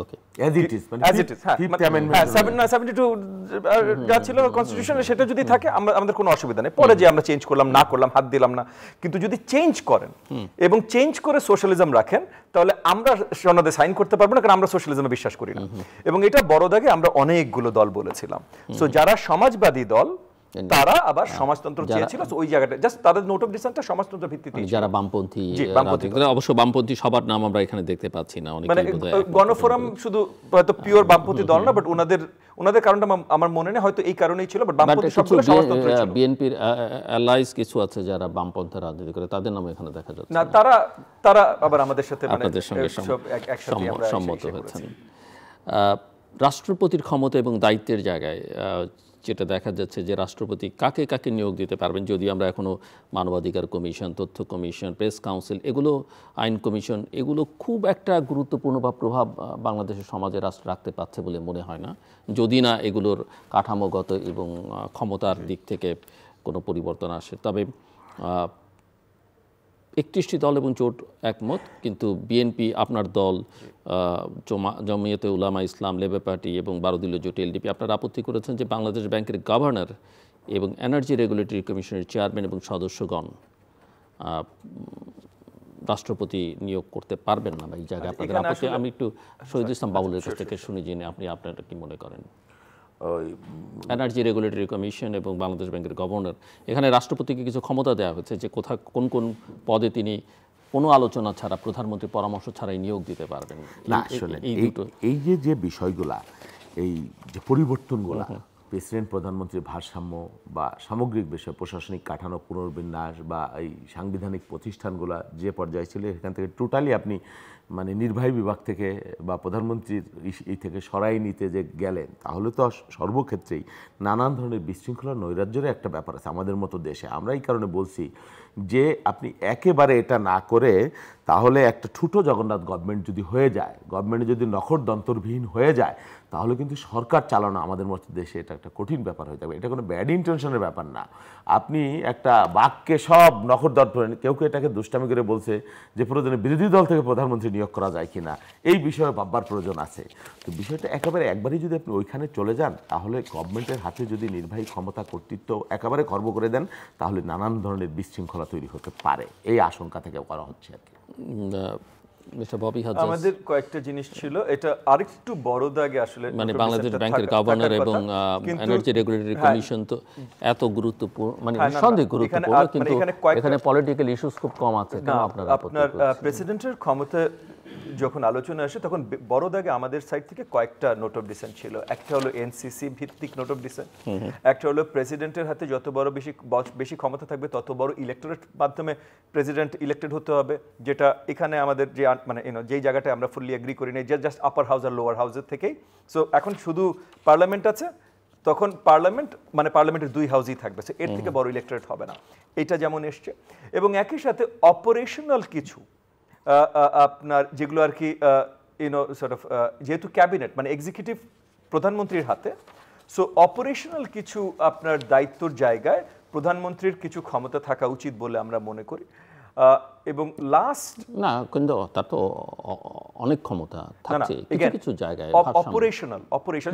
ওকে, অ্যাজ ইট ইজ, হ্যাঁ 72 যা ছিল কনস্টিটিউশনে সেটা যদি থাকে আমাদের কোনো অসুবিধা নেই। পরে যে আমরা চেঞ্জ করলাম না করলাম, হাত দিলাম না, কিন্তু যদি চেঞ্জ করেন এবং চেঞ্জ করে সোশ্যালিজম রাখেন, তাহলে আমরা সনদে সাইন করতে পারবো না, কারণ আমরা সোশ্যালিজমে বিশ্বাস করি না। এবং এটা বড় দাগে আমরা অনেকগুলো দল বলেছিলাম। সো যারা সমাজবাদী দল তারা আবার সমাজতন্ত্র চেয়েছিল, ওই জায়গাটা জাস্ট তাদের নোট অফ ডিসেন্টটা সমাজতন্ত্র ভিত্তিতে। যারা বামপন্থী, অবশ্য বামপন্থী সবার নাম আমরা এখানে দেখতে পাচ্ছি না, মানে গণফোরাম শুধু হয়তো পিওর বামপন্থী দল না, বাট ওনাদের কারণটা আমার মনে নেই, হয়তো এই কারণেই ছিল। বাট বামপন্থী সবগুলো সমাজতন্ত্র ছিল। বিএনপির অ্যালাইজ কিছু আছে যারা বামপন্থী রাজনীতি করে, তাদের নাম এখানে দেখা যাচ্ছে না। তারা আবার আমাদের সাথে আপনাদের সঙ্গে সম্মত হয়েছেন। রাষ্ট্রপতির ক্ষমতা এবং দায়িত্বের জায়গায় যেটা দেখা যাচ্ছে যে রাষ্ট্রপতি কাকে কাকে নিয়োগ দিতে পারবেন, যদি আমরা এখনও মানবাধিকার কমিশন, তথ্য কমিশন, প্রেস কাউন্সিল, এগুলো আইন কমিশন, এগুলো খুব একটা গুরুত্বপূর্ণ বা প্রভাব বাংলাদেশের সমাজে রাষ্ট্র রাখতে পারছে বলে মনে হয় না, যদি না এগুলোর কাঠামোগত এবং ক্ষমতার দিক থেকে কোনো পরিবর্তন আসে। তবে 31টি দল এবং জোট একমত, কিন্তু বিএনপি, আপনার দল, জমিয়তে উলামা ইসলাম, লেবার পার্টি এবং 12 দলীয় জোট এলডিপি, আপনারা আপত্তি করেছেন যে বাংলাদেশ ব্যাংকের গভর্নর এবং এনার্জি রেগুলেটরি কমিশনের চেয়ারম্যান এবং সদস্যগণ রাষ্ট্রপতি নিয়োগ করতে পারবেন না, বা এই জায়গায় আপনাদের আপত্তি। আমি একটু শহীদুল ইসলাম বাবুলের কাছ থেকে শুনে জেনে আপনারা কি মনে করেন? এনার্জি রেগুলেটরি কমিশন এবং বাংলাদেশ ব্যাংকের গভর্নর, এখানে রাষ্ট্রপতিকে কিছু ক্ষমতা দেওয়া হয়েছে যে কোন কোন পদে তিনি কোনো আলোচনা ছাড়া, প্রধানমন্ত্রীর পরামর্শ ছাড়াই নিয়োগ দিতে পারবেন। না, এই যে বিষয়গুলা, এই যে পরিবর্তনগুলা, প্রেসিডেন্ট প্রধানমন্ত্রীর ভারসাম্য বা সামগ্রিক বিষয়, প্রশাসনিক কাঠামো পুনর্বিন্যাস বা এই সাংবিধানিক প্রতিষ্ঠানগুলা যে পর্যায়ে ছিল, এখান থেকে টোটালি আপনি মানে নির্বাহী বিভাগ থেকে বা প্রধানমন্ত্রীর এই থেকে সরাই নিতে যে গেলেন, তাহলে তো সর্বক্ষেত্রেই নানান ধরনের বিশৃঙ্খলা, নৈরাজ্যের একটা ব্যাপার আছে আমাদের মতো দেশে। আমরা এই কারণে বলছি যে আপনি একেবারে এটা না করে তাহলে একটা ঠুটো জগন্নাথ গভর্নমেন্ট যদি হয়ে যায়, গভর্নমেন্ট যদি নখর দন্তরবিহীন হয়ে যায়, তাহলে কিন্তু সরকার চালানো আমাদের মতো দেশে এটা একটা কঠিন ব্যাপার হয়ে যাবে। এটা কোনো ব্যাড ইন্টেনশনের ব্যাপার না। আপনি একটা বাক্যে সব নখর দন্তর, কেউ কেউ এটাকে দুষ্টামি করে বলছে যে প্রয়োজনে বিরোধী দল থেকে প্রধানমন্ত্রী নিয়োগ করা যায় কিনা, এই বিষয়ে ভাববার প্রয়োজন আছে। তো বিষয়টা একেবারে একবারই যদি আপনি ওইখানে চলে যান, তাহলে গভর্নমেন্টের হাতে যদি নির্বাহী ক্ষমতা কর্তৃত্ব একেবারে খর্ব করে দেন, তাহলে নানান ধরনের বিশৃঙ্খলা তৈরি হতে পারে, এই আশঙ্কা থেকে করা হচ্ছে আর কি। মিস্টার ববি হাজ্জাজ, আমাদের কয়েকটা জিনিস ছিল, এটা আরেকটু বড় দাগে আসলে মানে বাংলাদেশ ব্যাংকের গভর্নর এবং এনার্জি রেগুলেটরি কমিশন তো এত গুরুত্বপূর্ণ, মানে নিঃসন্দেহে গুরুত্বপূর্ণ, কিন্তু এখানে পলিটিক্যাল ইস্যুস খুব কম আছে। কেন আপনারা আপনার প্রেসিডেন্টের ক্ষমতা যখন আলোচনা আসে তখন বড় দাগে আমাদের সাইড থেকে কয়েকটা নোট অফ ডিসেন্ট ছিল। একটা হলো এনসিসি ভিত্তিক নোট অফ ডিসেন্ট, একটা হলো প্রেসিডেন্টের হাতে যত বড় বেশি ক্ষমতা থাকবে তত বড় ইলেক্টোরেট মাধ্যমে প্রেসিডেন্ট ইলেক্টেড হতে হবে, যেটা এখানে আমাদের যে মানে যেই জায়গাটায় আমরা ফুললি এগ্রি করি না, জাস্ট আপার হাউস আর লোয়ার হাউসের থেকেই। সো এখন শুধু পার্লামেন্ট আছে, তখন পার্লামেন্টের দুই হাউসই থাকবে, সো এর থেকে বড় ইলেক্টোরেট হবে না, এটা যেমন এসছে। এবং একই সাথে অপারেশনাল কিছু আপনার যেগুলো আর কি যেহেতু ক্যাবিনেট মানে এক্সিকিউটিভ প্রধানমন্ত্রীর হাতে, সো অপারেশনাল কিছু আপনার দায়িত্বর জায়গায় প্রধানমন্ত্রীর কিছু ক্ষমতা থাকা উচিত বলে আমরা মনে করি। এবং লাস্ট না, কিন্তু তার তো অনেক ক্ষমতা থাকছে কিছু জায়গায়। অপারেশনাল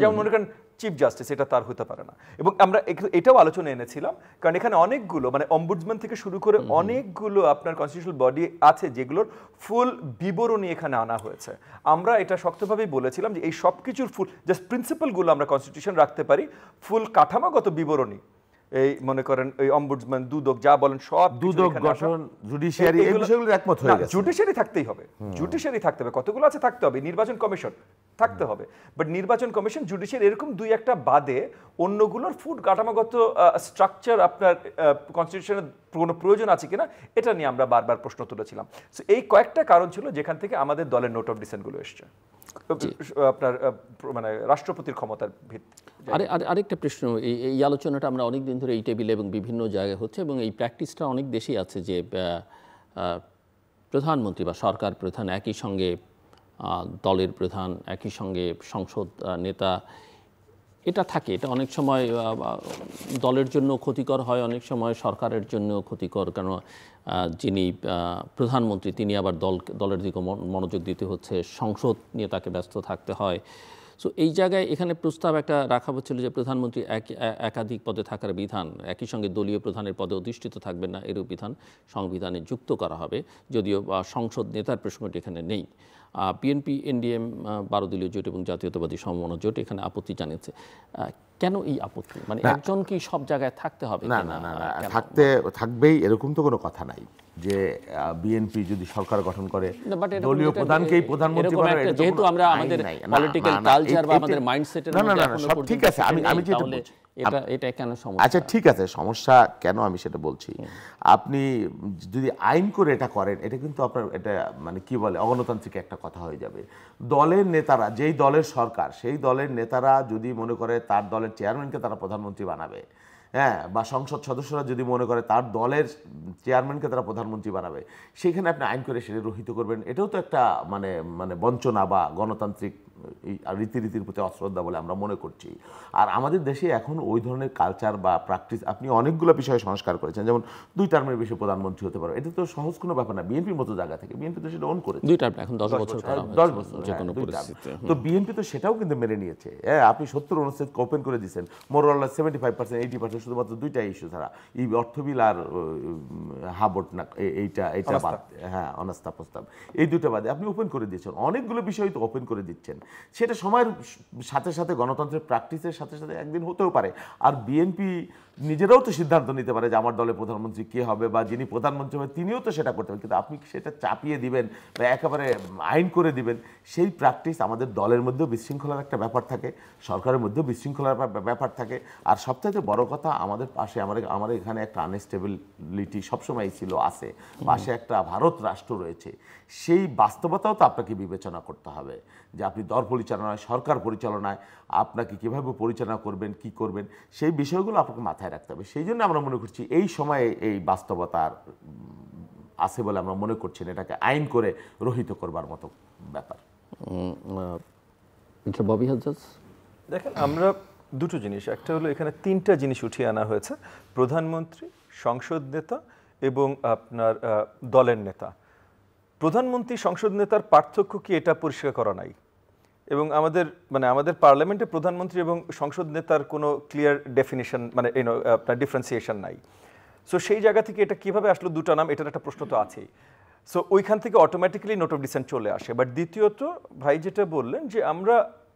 যেমন মনে করেন চিফ জাস্টিস, এটা তার হতে পারে না। এবং আমরা এটাও আলোচনা এনেছিলাম, কারণ এখানে অনেকগুলো মানে অম্বুডসম্যান থেকে শুরু করে অনেকগুলো আপনার কনস্টিটিউশনাল বডি আছে যেগুলোর ফুল বিবরণী এখানে আনা হয়েছে। আমরা এটা শক্তভাবেই বলেছিলাম যে এই সব কিছুর ফুল জাস্ট প্রিন্সিপালগুলো আমরা কনস্টিটিউশন রাখতে পারি, ফুল কাঠামোগত বিবরণী এই মনে করেন এই অম্বুডসম্যান, দুদক যা বলেন সব দুদক গঠন, জুডিশিয়ারি, এই বিষয়গুলো একমত হয়ে গেছে। জুডিশিয়ারি থাকতেই হবে, জুডিশিয়ারি থাকতে হবে, কতগুলো আছে থাকতে হবে, নির্বাচন কমিশন থাকতে হবে, বাট নির্বাচন কমিশন, জুডিশিয়ারি এরকম দুই একটা বাদে অন্যগুলোর ফুড কাঠামোগত স্ট্রাকচার আপনার কনস্টিটিউশনের কোনো প্রয়োজন আছে কিনা এটা নিয়ে আমরা বারবার প্রশ্ন তুলেছিলাম। সো এই কয়েকটা কারণ ছিল যেখান থেকে আমাদের দলের নোট অফ ডিসেন্টগুলো এসছে আপনার মানে রাষ্ট্রপতির ক্ষমতার ভিত্তি। আরেকটা প্রশ্ন, এই আলোচনাটা আমরা অনেক দিন ধরে এই টেবিলে এবং বিভিন্ন জায়গায় হচ্ছে, এবং এই প্র্যাকটিসটা অনেক দেশেই আছে যে প্রধানমন্ত্রী বা সরকার প্রধান একই সঙ্গে দলের প্রধান, একই সঙ্গে সংসদ নেতা, এটা থাকে। এটা অনেক সময় দলের জন্য ক্ষতিকর হয়, অনেক সময় সরকারের জন্য ক্ষতিকর, কারণ যিনি প্রধানমন্ত্রী তিনি আবার দলের দিকে মনোযোগ দিতে হচ্ছে, সংসদ নিয়ে তাকে ব্যস্ত থাকতে হয়। সো এই জায়গায় এখানে প্রস্তাব একটা রাখা হচ্ছিল যে প্রধানমন্ত্রী একাধিক পদে থাকার বিধান, একই সঙ্গে দলীয় প্রধানের পদে অধিষ্ঠিত থাকবেন না, এরূপ বিধান সংবিধানে যুক্ত করা হবে, যদিও সংসদ নেতার প্রসঙ্গটি এখানে নেই। বিএনপি, এনডিএম, 12 দলীয় জোট এবং জাতীয়তাবাদী সমমনা জোট এখানে আপত্তি জানিয়েছে। কেন এই আপত্তি? মানে একজন কি সব জায়গায় থাকতে হবে? না, থাকবেই এরকম তো কোনো কথা নাই যে বিএনপি যদি সরকার গঠন করে দলীয় প্রধানকেই প্রধানমন্ত্রী বানাবে, যেহেতু আমরা আমাদের পলিটিক্যাল কালচার বা আমাদের মাইন্ডসেটের মধ্যে সব ঠিক আছে। আমি যেটা এটা কেন সমস্যা? আচ্ছা ঠিক আছে, সমস্যা কেন আমি সেটা বলছি। আপনি যদি আইন করে এটা করেন, এটা কিন্তু আপনার এটা মানে কি বলে অগণতান্ত্রিক একটা কথা হয়ে যাবে। দলের নেতারা, যেই দলের সরকার সেই দলের নেতারা যদি মনে করে তার দলের চেয়ারম্যানকে তারা প্রধানমন্ত্রী বানাবে, হ্যাঁ, বা সংসদ সদস্যরা যদি মনে করে তার দলের চেয়ারম্যানকে তারা প্রধানমন্ত্রী বানাবে, সেখানে আপনি আইন করে সেটা রহিত করবেন, এটাও তো একটা মানে বঞ্চনা বা গণতান্ত্রিক রীতির প্রতি অশ্রদ্ধা বলে আমরা মনে করছি। আর আমাদের দেশে এখন ওই ধরনের কালচার বা প্র্যাকটিস, আপনি অনেকগুলো বিষয়ে সংস্কার করেছেন, যেমন 2 টার্মের বেশি প্রধানমন্ত্রী হতে পারে, এটা তো সহজ কোনো ব্যাপার না। বিএনপির মতো জায়গা থেকে বিএনপি তো সেটা অন করেছে, 2 টার্ম এখন 10 বছর, 10 বছর যে কোনো পরিস্থিতিতে। তো বিএনপি তো সেটাও কিন্তু মেনে নিয়েছে। হ্যাঁ, আপনি 70 অনুচ্ছেদ ওপেন করে দিয়েছেন, মোরঅল 75%, 80% শুধুমাত্র 2টা ইস্যু ছাড়া, এই অর্থ বিল আর হাবট না, এইটা বাদ, হ্যাঁ, অনাস্থা প্রস্তাব, এই 2টা বাদে আপনি ওপেন করে দিয়েছেন। অনেকগুলো বিষয় তো ওপেন করে দিচ্ছেন, সেটা সময়ের সাথে সাথে গণতন্ত্রের প্র্যাকটিসের সাথে সাথে একদিন হতেও পারে। আর বিএনপি নিজেরাও তো সিদ্ধান্ত নিতে পারে যে আমার দলের প্রধানমন্ত্রী কে হবে, বা যিনি প্রধানমন্ত্রী হবে তিনিও তো সেটা করতে পারেন, কিন্তু আপনি সেটা চাপিয়ে দিবেন বা একেবারে আইন করে দিবেন, সেই প্র্যাকটিস আমাদের দলের মধ্যেও বিশৃঙ্খলার একটা ব্যাপার থাকে, সরকারের মধ্যেও বিশৃঙ্খলার ব্যাপার থাকে। আর সবথেকে বড় কথা, আমাদের পাশে আমার এখানে একটা আনস্টেবিলিটি সবসময় ছিল, আছে, পাশে একটা ভারত রাষ্ট্র রয়েছে, সেই বাস্তবতাও তো আপনাকে বিবেচনা করতে হবে যে আপনি দপ্তর পরিচালনায়, সরকার পরিচালনায় আপনাকে কিভাবে পরিচালনা করবেন, কি করবেন, সেই বিষয়গুলো আপনাকে মাথায় রাখতে হবে। সেই জন্য আমরা মনে করছি এই সময়ে এই বাস্তবতার আছে বলে আমরা মনে করছি না এটাকে আইন করে রহিত করবার মতো ব্যাপার। ববি হাজ্জাজ, দেখেন আমরা দুটো জিনিস, একটা হলো এখানে তিনটা জিনিস উঠিয়ে আনা হয়েছে, প্রধানমন্ত্রী, সংসদ নেতা এবং আপনার দলের নেতা। প্রধানমন্ত্রী, সংসদ নেতার পার্থক্য কি এটা পরিষ্কার করা নাই, এবং আমাদের পার্লামেন্টে প্রধানমন্ত্রী এবং সংসদ নেতার কোনো ক্লিয়ার ডেফিনিশন আপনার ডিফারেন্সিয়েশন নাই। সো সেই জায়গা থেকে এটা কিভাবে আসলো দুটো নাম, এটার একটা প্রশ্ন তো আছেই। সো ওইখান থেকে অটোমেটিক্যালি নোট অফ ডিসেন্ট চলে আসে। বাট দ্বিতীয়ত ভাই যেটা বললেন যে আমরা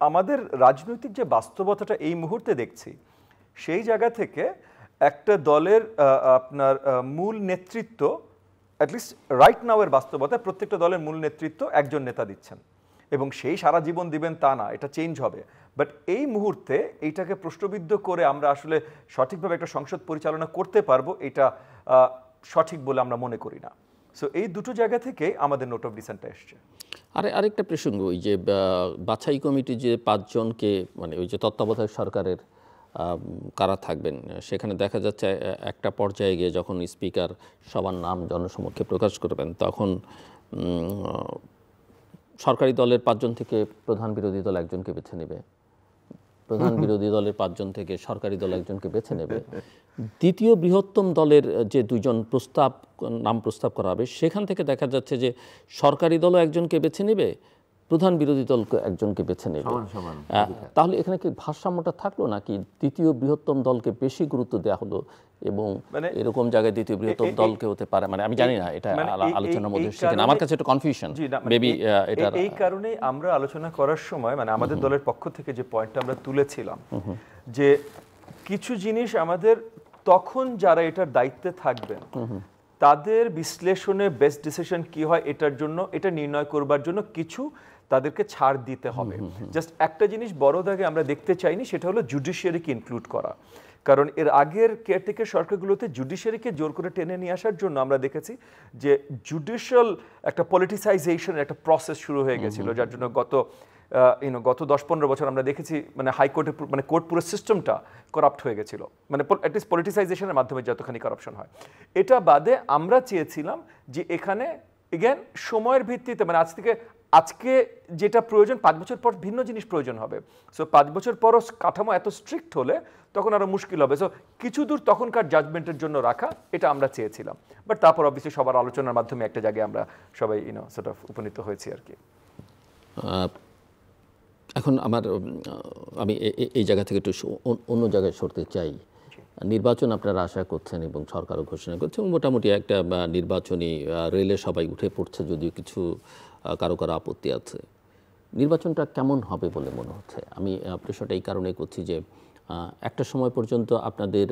আমাদের রাজনৈতিক যে বাস্তবতাটা এই মুহূর্তে দেখছি, সেই জায়গা থেকে একটা দলের আপনার মূল নেতৃত্ব, অ্যাটলিস্ট রাইট নাও এর বাস্তবতায় প্রত্যেকটা দলের মূল নেতৃত্ব একজন নেতা দিচ্ছেন, এবং সেই সারা জীবন দিবেন তা না, এটা চেঞ্জ হবে। বাট এই মুহূর্তে এইটাকে প্রশ্নবিদ্ধ করে আমরা আসলে সঠিকভাবে একটা সংসদ পরিচালনা করতে পারবো, এটা সঠিক বলে আমরা মনে করি না। সো এই দুটো জায়গা থেকে আমাদের নোট অফ ডিসেন্টটা এসছে। আরেকটা প্রসঙ্গ, ওই যে বাছাই কমিটি যে 5 জনকে, মানে ওই যে তত্ত্বাবধায়ক সরকারের কারা থাকবেন, সেখানে দেখা যাচ্ছে একটা পর্যায়ে গিয়ে যখন স্পিকার সবার নাম জনসমক্ষে প্রকাশ করবেন, তখন সরকারি দলের 5 জন থেকে প্রধান বিরোধী দল একজনকে বেছে নেবে, প্রধান বিরোধী দলের 5 জন থেকে সরকারি দল একজনকে বেছে নেবে, দ্বিতীয় বৃহত্তম দলের যে 2 জন নাম প্রস্তাব করা হবে, সেখান থেকে দেখা যাচ্ছে যে সরকারি দলও একজনকে বেছে নেবে, প্রধান বিরোধী দল একজনকে বেছে নেবে। তাহলে এখানে কি ভারসাম্যটা থাকলো নাকি দ্বিতীয় বৃহত্তম দলকে বেশি গুরুত্ব দেওয়া হলো, এবং এরকম জায়গায় দ্বিতীয় বৃহত্তম দলকে হতে পারে, মানে আমি জানি না এটা আলোচনার মধ্যে সেখানে আমার কাছে একটা কনফিউশন মেবি। এটা এই কারণেই আমরা আলোচনা করার সময় আমাদের দলের পক্ষ থেকে যে পয়েন্টটা আমরা তুলেছিলাম, যে কিছু জিনিস আমাদের তখন যারা এটার দায়িত্বে থাকবেন তাদের বিশ্লেষণে বেস্ট ডিসিশন কি হয় এটার জন্য, এটা নির্ণয় করবার জন্য কিছু তাদেরকে ছাড় দিতে হবে। জাস্ট একটা জিনিস বড় দাগে আমরা দেখতে চাইনি, সেটা হলো জুডিশিয়ারিকে ইনক্লুড করা। কারণ এর আগের কেয়ারটেকার সরকারগুলোতে জুডিশিয়ারিকে জোর করে টেনে নিয়ে আসার জন্য আমরা দেখেছি যে জুডিশিয়াল একটা পলিটিসাইজেশনের একটা প্রসেস শুরু হয়ে গেছিল, যার জন্য গত 10-15 বছর আমরা দেখেছি হাইকোর্টের কোর্ট পুরো সিস্টেমটা করাপ্ট হয়ে গেছিল, অ্যাটলিস্ট পলিটিসাইজেশনের মাধ্যমে যতখানি করাপশন হয়। এটা বাদে আমরা চেয়েছিলাম যে এখানে এগেন সময়ের ভিত্তিতে, আজকে যেটা প্রয়োজন 5 বছর পর ভিন্ন জিনিস প্রয়োজন হবে। সো 5 বছর পরও কাঠামো এত স্ট্রিক্ট হলে তখন আরো মুশকিল হবে। সো কিছু দূর তখনকার জাজমেন্টের জন্য রাখা, এটা আমরা চেয়েছিলাম। বাট তারপর অবশ্যই সবার আলোচনার মাধ্যমে একটা জায়গায় আমরা সবাই উপনীত হয়েছি আর কি। এখন আমি এই জায়গা থেকে একটু অন্য জায়গায় সরতে চাই। নির্বাচন আপনারা আশা করছেন এবং সরকারও ঘোষণা করছে, এবং মোটামুটি একটা নির্বাচনী রেলে সবাই উঠে পড়ছে, যদিও কিছু কারো আপত্তি আছে। নির্বাচনটা কেমন হবে বলে মনে হচ্ছে? আমি প্রশ্নটা এই কারণে করছি যে একটা সময় পর্যন্ত আপনাদের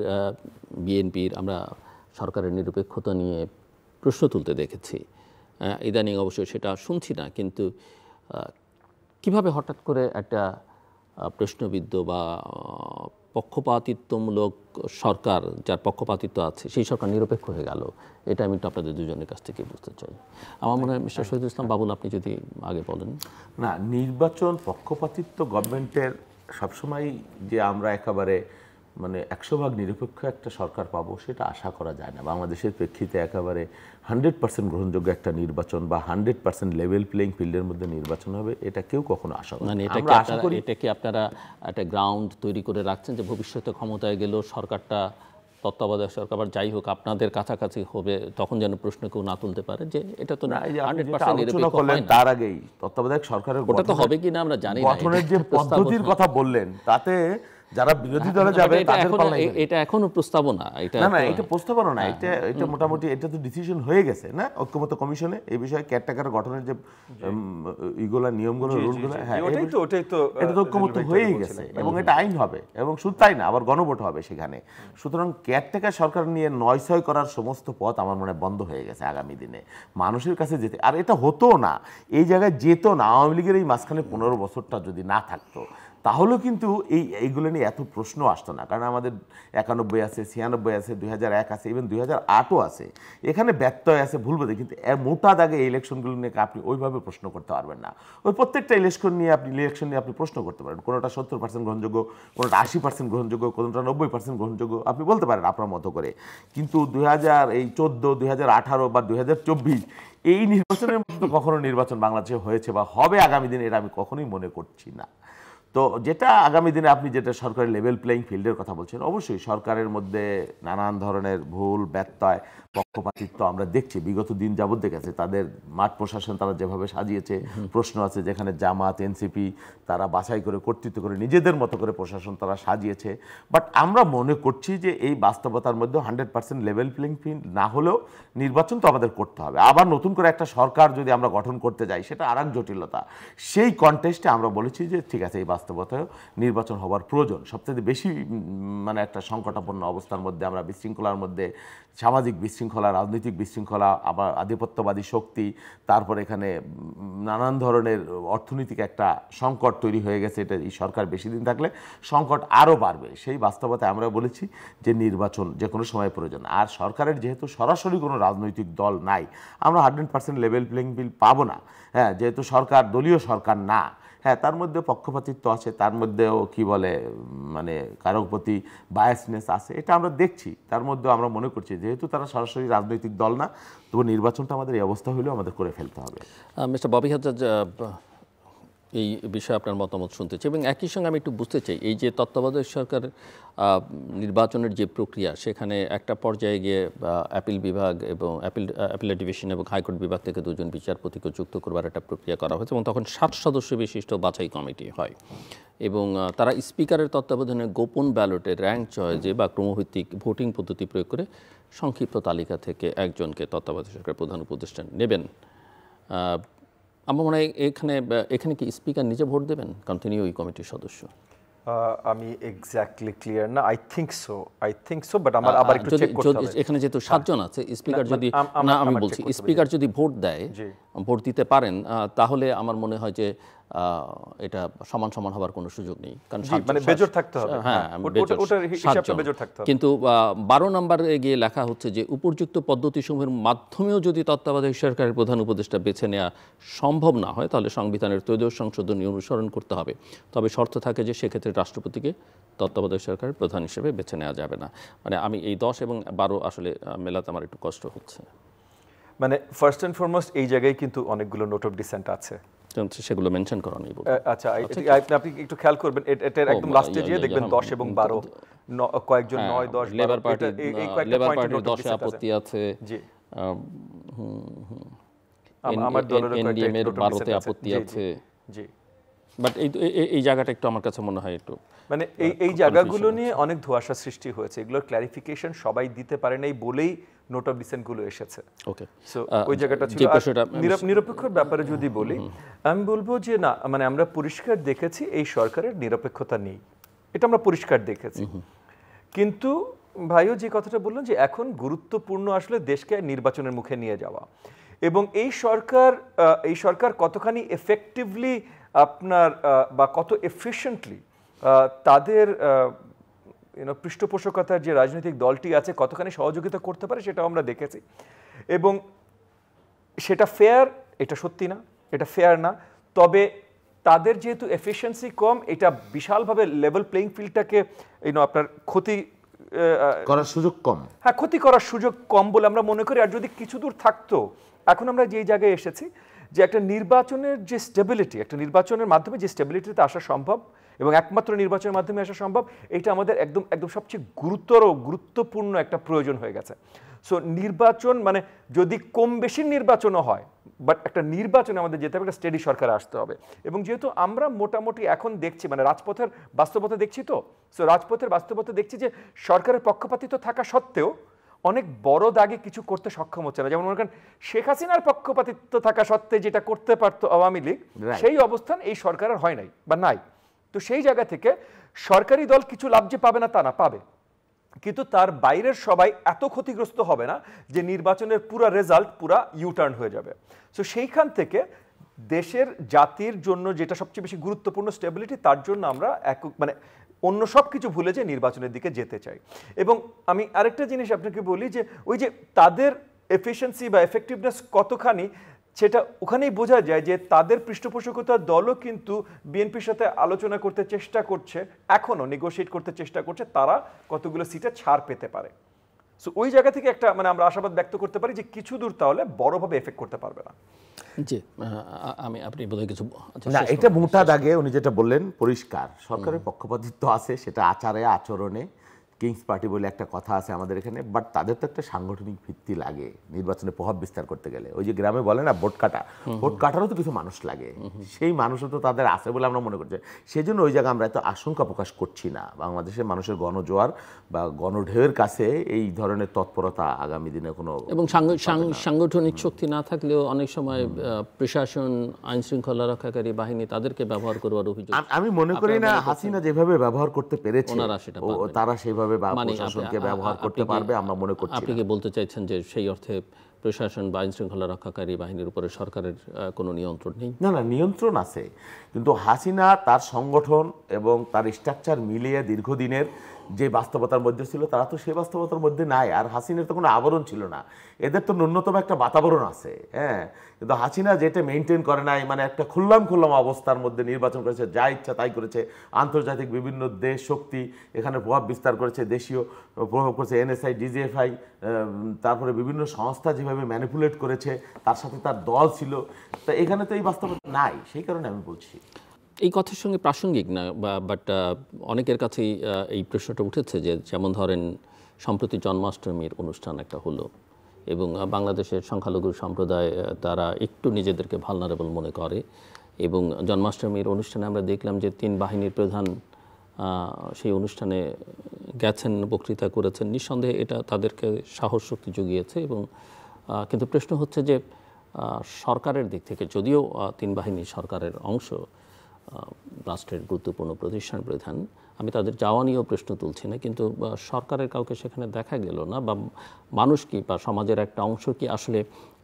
বিএনপির আমরা সরকারের নিরপেক্ষতা নিয়ে প্রশ্ন তুলতে দেখেছি, ইদানিং অবশ্যই সেটা শুনছি না, কিন্তু কিভাবে হঠাৎ করে একটা প্রশ্নবিদ্ধ বা পক্ষপাতিত্বমূলক সরকার, যার পক্ষপাতিত্ব আছে, সেই সরকার নিরপেক্ষ হয়ে গেল, এটা আমি একটু আপনাদের দুজনের কাছ থেকে বুঝতে চাই। আমার মনে হয় মিস্টার শহীদুল ইসলাম বাবুল, আপনি যদি আগে বলেন। না, নির্বাচন পক্ষপাতিত্ব গভর্নমেন্টের সবসময় যে আমরা একেবারে 100% নিরপেক্ষ একটা সরকার পাবো সেটা আশা করা যায় না। বাংলাদেশের প্রেক্ষিতে একেবারে 100% গ্রহণযোগ্য একটা নির্বাচন বা 100% লেভেল প্লেইং ফিল্ডের মধ্যে নির্বাচন হবে, এটা কেউ কখনো আশা করে না। এটা কি আপনারা একটা গ্রাউন্ড তৈরি করে রাখছেন যে ভবিষ্যতে ক্ষমতায় গেলেও সরকারটা, তত্ত্বাবধায়ক সরকার যাই হোক, আপনাদের কাছাকাছি হবে, তখন যেন প্রশ্ন কেউ না তুলতে পারে যে এটা তো 100% নিরপেক্ষ হয় না? তার আগেই তত্ত্বাবধায়ক সরকারের ওটা তো হবে কিনা আমরা জানি না, গঠনের যে পদ্ধতির কথা বললেন তাতে যারা বিরোধী দলে যাবে তাদের পাল্লায় এটা এখনো প্রস্তাবনা, না এটা প্রস্তাবনা না, এটা মোটামুটি এটা তো ডিসিশন হয়ে গেছে না ঐক্যমত্য কমিশনে এই বিষয়ে কেয়ারটেকার গঠনের যে ইগুলা নিয়মগুলো রুলগুলো, হ্যাঁ এটা তো ঐক্যমত্য হয়েই গেছে এবং এটা আইন হবে, এবং শুধু তাই না, আবার গণভোট হবে সেখানে। সুতরাং কেয়ারটেকার সরকার নিয়ে নয়ছয় করার সমস্ত পথ আমার মনে বন্ধ হয়ে গেছে আগামী দিনে মানুষের কাছে যেতে। আর এটা হতো না, এই জায়গায় যেত না, আওয়ামী লীগের এই মাঝখানে 15 বছরটা যদি না থাকতো তাহলেও কিন্তু এইগুলো নিয়ে এত প্রশ্ন আসতো না, কারণ আমাদের 91 আছে, 96 আছে, 2001 আছে, ইভেন 2008ও আছে। এখানে ব্যত্যয় আছে, ভুল বোঝে, কিন্তু মোটা দাগে এই ইলেকশনগুলো নিয়ে আপনি ওইভাবে প্রশ্ন করতে পারবেন না। ওই প্রত্যেকটা ইলেকশন নিয়ে আপনি প্রশ্ন করতে পারেন, কোনোটা 70% গ্রহণযোগ্য, কোনোটা 80% গ্রহণযোগ্য, কোনোটা 90% গ্রহণযোগ্য, আপনি বলতে পারেন আপনার মতো করে। কিন্তু 2014, 2018 বা 2024 এই নির্বাচনের মধ্যে কখনো নির্বাচন বাংলাদেশে হয়েছে বা হবে আগামী দিনে, এটা আমি কখনোই মনে করছি না। তো যেটা আগামী দিনে আপনি যেটা সরকারের লেভেল প্লেইং ফিল্ডের কথা বলছেন, অবশ্যই সরকারের মধ্যে নানান ধরনের ভুল, ব্যত্যয়, পক্ষপাতিত্ব আমরা দেখছি, বিগত দিন যাবত দেখেছে। তাদের মাঠ প্রশাসন তারা যেভাবে সাজিয়েছে, প্রশ্ন আছে যেখানে জামাত, এনসিপি তারা বাছাই করে কর্তৃত্ব করে নিজেদের মতো করে প্রশাসন তারা সাজিয়েছে। বাট আমরা মনে করছি যে এই বাস্তবতার মধ্যে 100% লেভেল প্লেইং ফিল্ড না হলেও নির্বাচন তো আমাদের করতে হবে। আবার নতুন করে একটা সরকার যদি আমরা গঠন করতে যাই, সেটা আর এক জটিলতা। সেই কনটেস্টে আমরা বলেছি যে ঠিক আছে, এই বাস্তবতায় নির্বাচন হওয়ার প্রয়োজন। সবচেয়ে বেশি মানে একটা সংকটাপন্ন অবস্থার মধ্যে আমরা, বিশৃঙ্খলার মধ্যে, সামাজিক বিশৃঙ্খলা, রাজনৈতিক বিশৃঙ্খলা, আবার আধিপত্যবাদী শক্তি, তারপর এখানে নানান ধরনের অর্থনৈতিক একটা সংকট তৈরি হয়ে গেছে। এটা এই সরকার বেশি দিন থাকলে সংকট আরও বাড়বে। সেই বাস্তবতায় আমরা বলেছি যে নির্বাচন যে কোনো সময় প্রয়োজন। আর সরকারের যেহেতু সরাসরি কোনো রাজনৈতিক দল নাই, আমরা 100% লেভেল প্লেইং ফিল্ড পাবো না। হ্যাঁ, যেহেতু সরকার দলীয় সরকার না, হ্যাঁ তার মধ্যে পক্ষপাতিত্ব আছে, তার মধ্যেও কি বলে মানে কারো প্রতি বায়াসনেস আছে, এটা আমরা দেখছি। তার মধ্যেও আমরা মনে করছি যেহেতু তারা সরাসরি রাজনৈতিক দল না, তবু নির্বাচনটা আমাদের এই অবস্থা হলেও আমাদের করে ফেলতে হবে। মিস্টার ববি হাজ্জাজ, এই বিষয়ে আপনার মতামত শুনতে চাই, এবং একই সঙ্গে আমি একটু বুঝতে চাই এই যে তত্ত্বাবধায়ক সরকার নির্বাচনের যে প্রক্রিয়া, সেখানে একটা পর্যায়ে গিয়ে অ্যাপিল বিভাগ এবং অ্যাপিলেট ডিভিশন এবং হাইকোর্ট বিভাগ থেকে দুজন বিচারপতিকে যুক্ত করবার একটা প্রক্রিয়া করা হয়েছে, এবং তখন 60 সদস্য বিশিষ্ট বাছাই কমিটি হয়, এবং তারা স্পিকারের তত্ত্বাবধানে গোপন ব্যালটে র্যাঙ্ক চয়েজে বা ক্রমভিত্তিক ভোটিং পদ্ধতি প্রয়োগ করে সংক্ষিপ্ত তালিকা থেকে একজনকে তত্ত্বাবধায়ক সরকারের প্রধান উপদেষ্টা নেবেন। আমার মনে হয় এখানে কি স্পিকার নিজে ভোট দেবেন, কারণ তিনি ওই কমিটির সদস্য? আমি এক্স্যাক্টলি ক্লিয়ার না। আই থিংক সো, বাট আমার আবার একটু চেক করতে হবে। এখানে যেহেতু 7 জন আছে, স্পিকার যদি না, আমি বলছি স্পিকার যদি ভোট দেয়, ভোট দিতে পারেন, তাহলে আমার মনে হয় যে এটা সমান সমান হবার কোনো সুযোগ নেই, কারণ মানে বেজোর থাকতে হবে। হ্যাঁ, ওটার হিসাবটা বেজোর থাকতে হবে। কিন্তু 12 নম্বরে গিয়ে লেখা হচ্ছে যে উপযুক্ত পদ্ধতিসমূহের মাধ্যমেও যদি তত্ত্বাবধায়ক সরকারের প্রধান উপদেষ্টা বেছে নেওয়া সম্ভব না হয়, তাহলে সংবিধানের ত্রয়োদশ সংশোধনী অনুসরণ করতে হবে। তবে শর্ত থাকে যে সেক্ষেত্রে রাষ্ট্রপতিকে তত্ত্বাবধায়ক সরকারের প্রধান হিসেবে বেছে নেওয়া যাবে না। মানে আমি এই 10 এবং 12 আসলে মেলাতে আমার একটু কষ্ট হচ্ছে। মানে ফার্স্ট এন্ড ফরমোস্ট এই জায়গায় কিন্তু অনেকগুলো নোট অফ ডিসেন্ট আছে, সেগুলো মেনশন করা নেই। আচ্ছা, আপনি একটু খেয়াল করবেন, এটার একদম লাস্টে গিয়ে দেখবেন 10 এবং 12 কয়েকজন 9, 10, লেবার পার্টির 10 আপত্তি আছে, জি আমার দলের এনডিএম-এর 12তে আপত্তি আছে, জি। বাট এই জায়গাটা একটু আমার কাছে মনে হয় একটু মানে এই জায়গাগুলো নিয়ে অনেক ধোঁয়াশা সৃষ্টি হয়েছে। এগুলোর ক্ল্যারিফিকেশন সবাই দিতে পারে নাই বলেই নোট অফ ডিসেন্ট গুলো এসেছে। ওকে, সো ওই জায়গাটা ছিল। নিরপেক্ষর ব্যাপারে যদি বলি, আমি বলবো যে না, মানে আমরা পরিষ্কার দেখেছি এই সরকারের নিরপেক্ষতা নেই, এটা আমরা পরিষ্কার দেখেছি। কিন্তু ভাইও যে কথাটা বললেন যে এখন গুরুত্বপূর্ণ আসলে দেশকে নির্বাচনের মুখে নিয়ে যাওয়া, এবং এই সরকার কতখানি এফেক্টিভলি আপনার বা কত এফিশিয়েন্টলি তাদের পৃষ্ঠপোষকতার যে রাজনৈতিক দলটি আছে কতখানি সহযোগিতা করতে পারে, সেটাও আমরা দেখেছি। এবং সেটা ফেয়ার, এটা সত্যি না, এটা ফেয়ার না। তবে তাদের যেহেতু এফিশিয়েন্সি কম, এটা বিশালভাবে লেভেল প্লেইং ফিল্ডটাকে আপনার ক্ষতি করার সুযোগ কম, হ্যাঁ ক্ষতি করার সুযোগ কম বলে আমরা মনে করি। আর যদি কিছু দূর থাকতো, এখন আমরা যেই জায়গায় এসেছি যে একটা নির্বাচনের যে স্টেবিলিটি, একটা নির্বাচনের মাধ্যমে যে স্টেবিলিটিতে আসা সম্ভব এবং একমাত্র নির্বাচনের মাধ্যমে আসা সম্ভব, এটা আমাদের একদম সবচেয়ে গুরুত্বপূর্ণ একটা প্রয়োজন হয়ে গেছে। সো নির্বাচন মানে যদি কম বেশি নির্বাচনও হয়, বাট একটা নির্বাচনে আমাদের যেতে হবে, একটা স্টেডি সরকার আসতে হবে। এবং যেহেতু আমরা মোটামুটি এখন দেখছি, মানে রাজপথের বাস্তবতা দেখছি, তো সো রাজপথের বাস্তবতা দেখছি যে সরকারের পক্ষপাতিত্ব থাকা সত্ত্বেও অনেক বড় দাগে কিছু করতে সক্ষম হচ্ছে না। যেমন মনে করেন শেখ হাসিনার পক্ষপাতিত্ব থাকা সত্ত্বে যেটা করতে পারতো আওয়ামী লীগ, সেই অবস্থান এই সরকারের হয় নাই বা নাই। তো সেই জায়গা থেকে সরকারি দল কিছু লাভ যে পাবে না তা না, পাবে, কিন্তু তার বাইরের সবাই এত ক্ষতিগ্রস্ত হবে না যে নির্বাচনের পুরো রেজাল্ট পুরা ইউটার্ন হয়ে যাবে। সো সেইখান থেকে দেশের জাতির জন্য যেটা সবচেয়ে বেশি গুরুত্বপূর্ণ স্টেবিলিটি, তার জন্য আমরা মানে অন্য সব কিছু ভুলে যে নির্বাচনের দিকে যেতে চাই। এবং আমি আরেকটা জিনিস আপনাকে বলি যে ওই যে তাদের এফিসিয়েন্সি বা এফেক্টিভনেস কতখানি, সেটা ওখানেই বোঝা যায় যে তাদের পৃষ্ঠপোষকতার দলও কিন্তু বিএনপির সাথে আলোচনা করতে চেষ্টা করছে, এখনো নেগোশিয়েট করতে চেষ্টা করছে তারা কতগুলো সিটে ছাড় পেতে পারে। সো ওই জায়গা থেকে একটা মানে আমরা আশাবাদ ব্যক্ত করতে পারি যে কিছু দূর তাহলে বড়ভাবে এফেক্ট করতে পারবে না। জি, আপনি বোধহয় কিছু না, এটা মোটা দাগে উনি যেটা বললেন পরিষ্কার, সরকারের পক্ষপাতিত্ব আছে, সেটা আচারে আচরণে। কিংস পার্টি বলে একটা কথা আছে আমাদের এখানে, বাট তাদের তো একটা সাংগঠনিক ভিত্তি লাগে নির্বাচনে প্রভাব বিস্তার করতে গেলে। ওই যে গ্রামে বলে না ভোট কাটা, ভোট কাটারও তো কিছু মানুষ লাগে, সেই মানুষও তো তাদের আছে বলে আমরা মনে করছি। সেই জন্য ওই জায়গায় আমরা এত আশঙ্কা প্রকাশ করছি না। বাংলাদেশের মানুষের গণজোয়ার বা গণঢেউয়ের কাছে এই ধরনের তৎপরতা আগামী দিনে কোনো, এবং সাংগঠনিক শক্তি না থাকলেও অনেক সময় প্রশাসন, আইন শৃঙ্খলা রক্ষাকারী বাহিনী তাদেরকে ব্যবহার করবার অভিযোগ আমি মনে করি না হাসিনা যেভাবে ব্যবহার করতে পেরেছে তারা সেইভাবে প্রশাসনকে ব্যবহার করতে পারবে আমরা মনে করছি। আপনি কি বলতে চাইছেন যে সেই অর্থে প্রশাসন বা আইন শৃঙ্খলা রক্ষাকারী বাহিনীর উপরে সরকারের কোনো নিয়ন্ত্রণ নেই? না, নিয়ন্ত্রণ আছে, কিন্তু হাসিনা তার সংগঠন এবং তার স্ট্রাকচার মিলিয়ে দীর্ঘদিনের যে বাস্তবতার মধ্যে ছিল তারা তো সেই বাস্তবতার মধ্যে নাই। আর হাসিনার তো কোনো আবরণ ছিল না, এদের তো ন্যূনতম একটা বাতাবরণ আছে। হ্যাঁ, কিন্তু হাসিনা যেটা মেনটেন করে নাই, মানে একটা খুল্লাম অবস্থার মধ্যে নির্বাচন করেছে, যা ইচ্ছা তাই করেছে। আন্তর্জাতিক বিভিন্ন দেশ শক্তি এখানে প্রভাব বিস্তার করেছে, দেশীয় প্রভাব করেছে, এনএসআই, ডিজিএফআই, তারপরে বিভিন্ন সংস্থা যেভাবে ম্যানিপুলেট করেছে, তার সাথে তার দল ছিল। তা এখানে তো এই বাস্তবতা নাই, সেই কারণে আমি বলছি। এই কথার সঙ্গে প্রাসঙ্গিক না, বাট অনেকের কাছেই এই প্রশ্নটা উঠেছে যে যেমন ধরেন সম্প্রতি জন্মাষ্টমীর অনুষ্ঠান একটা হলো এবং বাংলাদেশের সংখ্যালঘু সম্প্রদায় তারা একটু নিজেদেরকে ভালনারেবল মনে করে, এবং জন্মাষ্টমীর অনুষ্ঠানে আমরা দেখলাম যে 3 বাহিনীর প্রধান সেই অনুষ্ঠানে গেছেন, বক্তৃতা করেছেন। নিঃসন্দেহে এটা তাদেরকে সাহস শক্তি জুগিয়েছে। এবং কিন্তু প্রশ্ন হচ্ছে যে সরকারের দিক থেকে, যদিও 3 বাহিনী সরকারের অংশ, রাষ্ট্রের গুরুত্বপূর্ণ প্রতিষ্ঠান প্রধান, আমি তাদের যাওয়া নিয়েও প্রশ্ন তুলছি না, কিন্তু সরকারের কাউকে সেখানে দেখা গেল না, বা মানুষ কি বা সমাজের একটা অংশ কি আসলে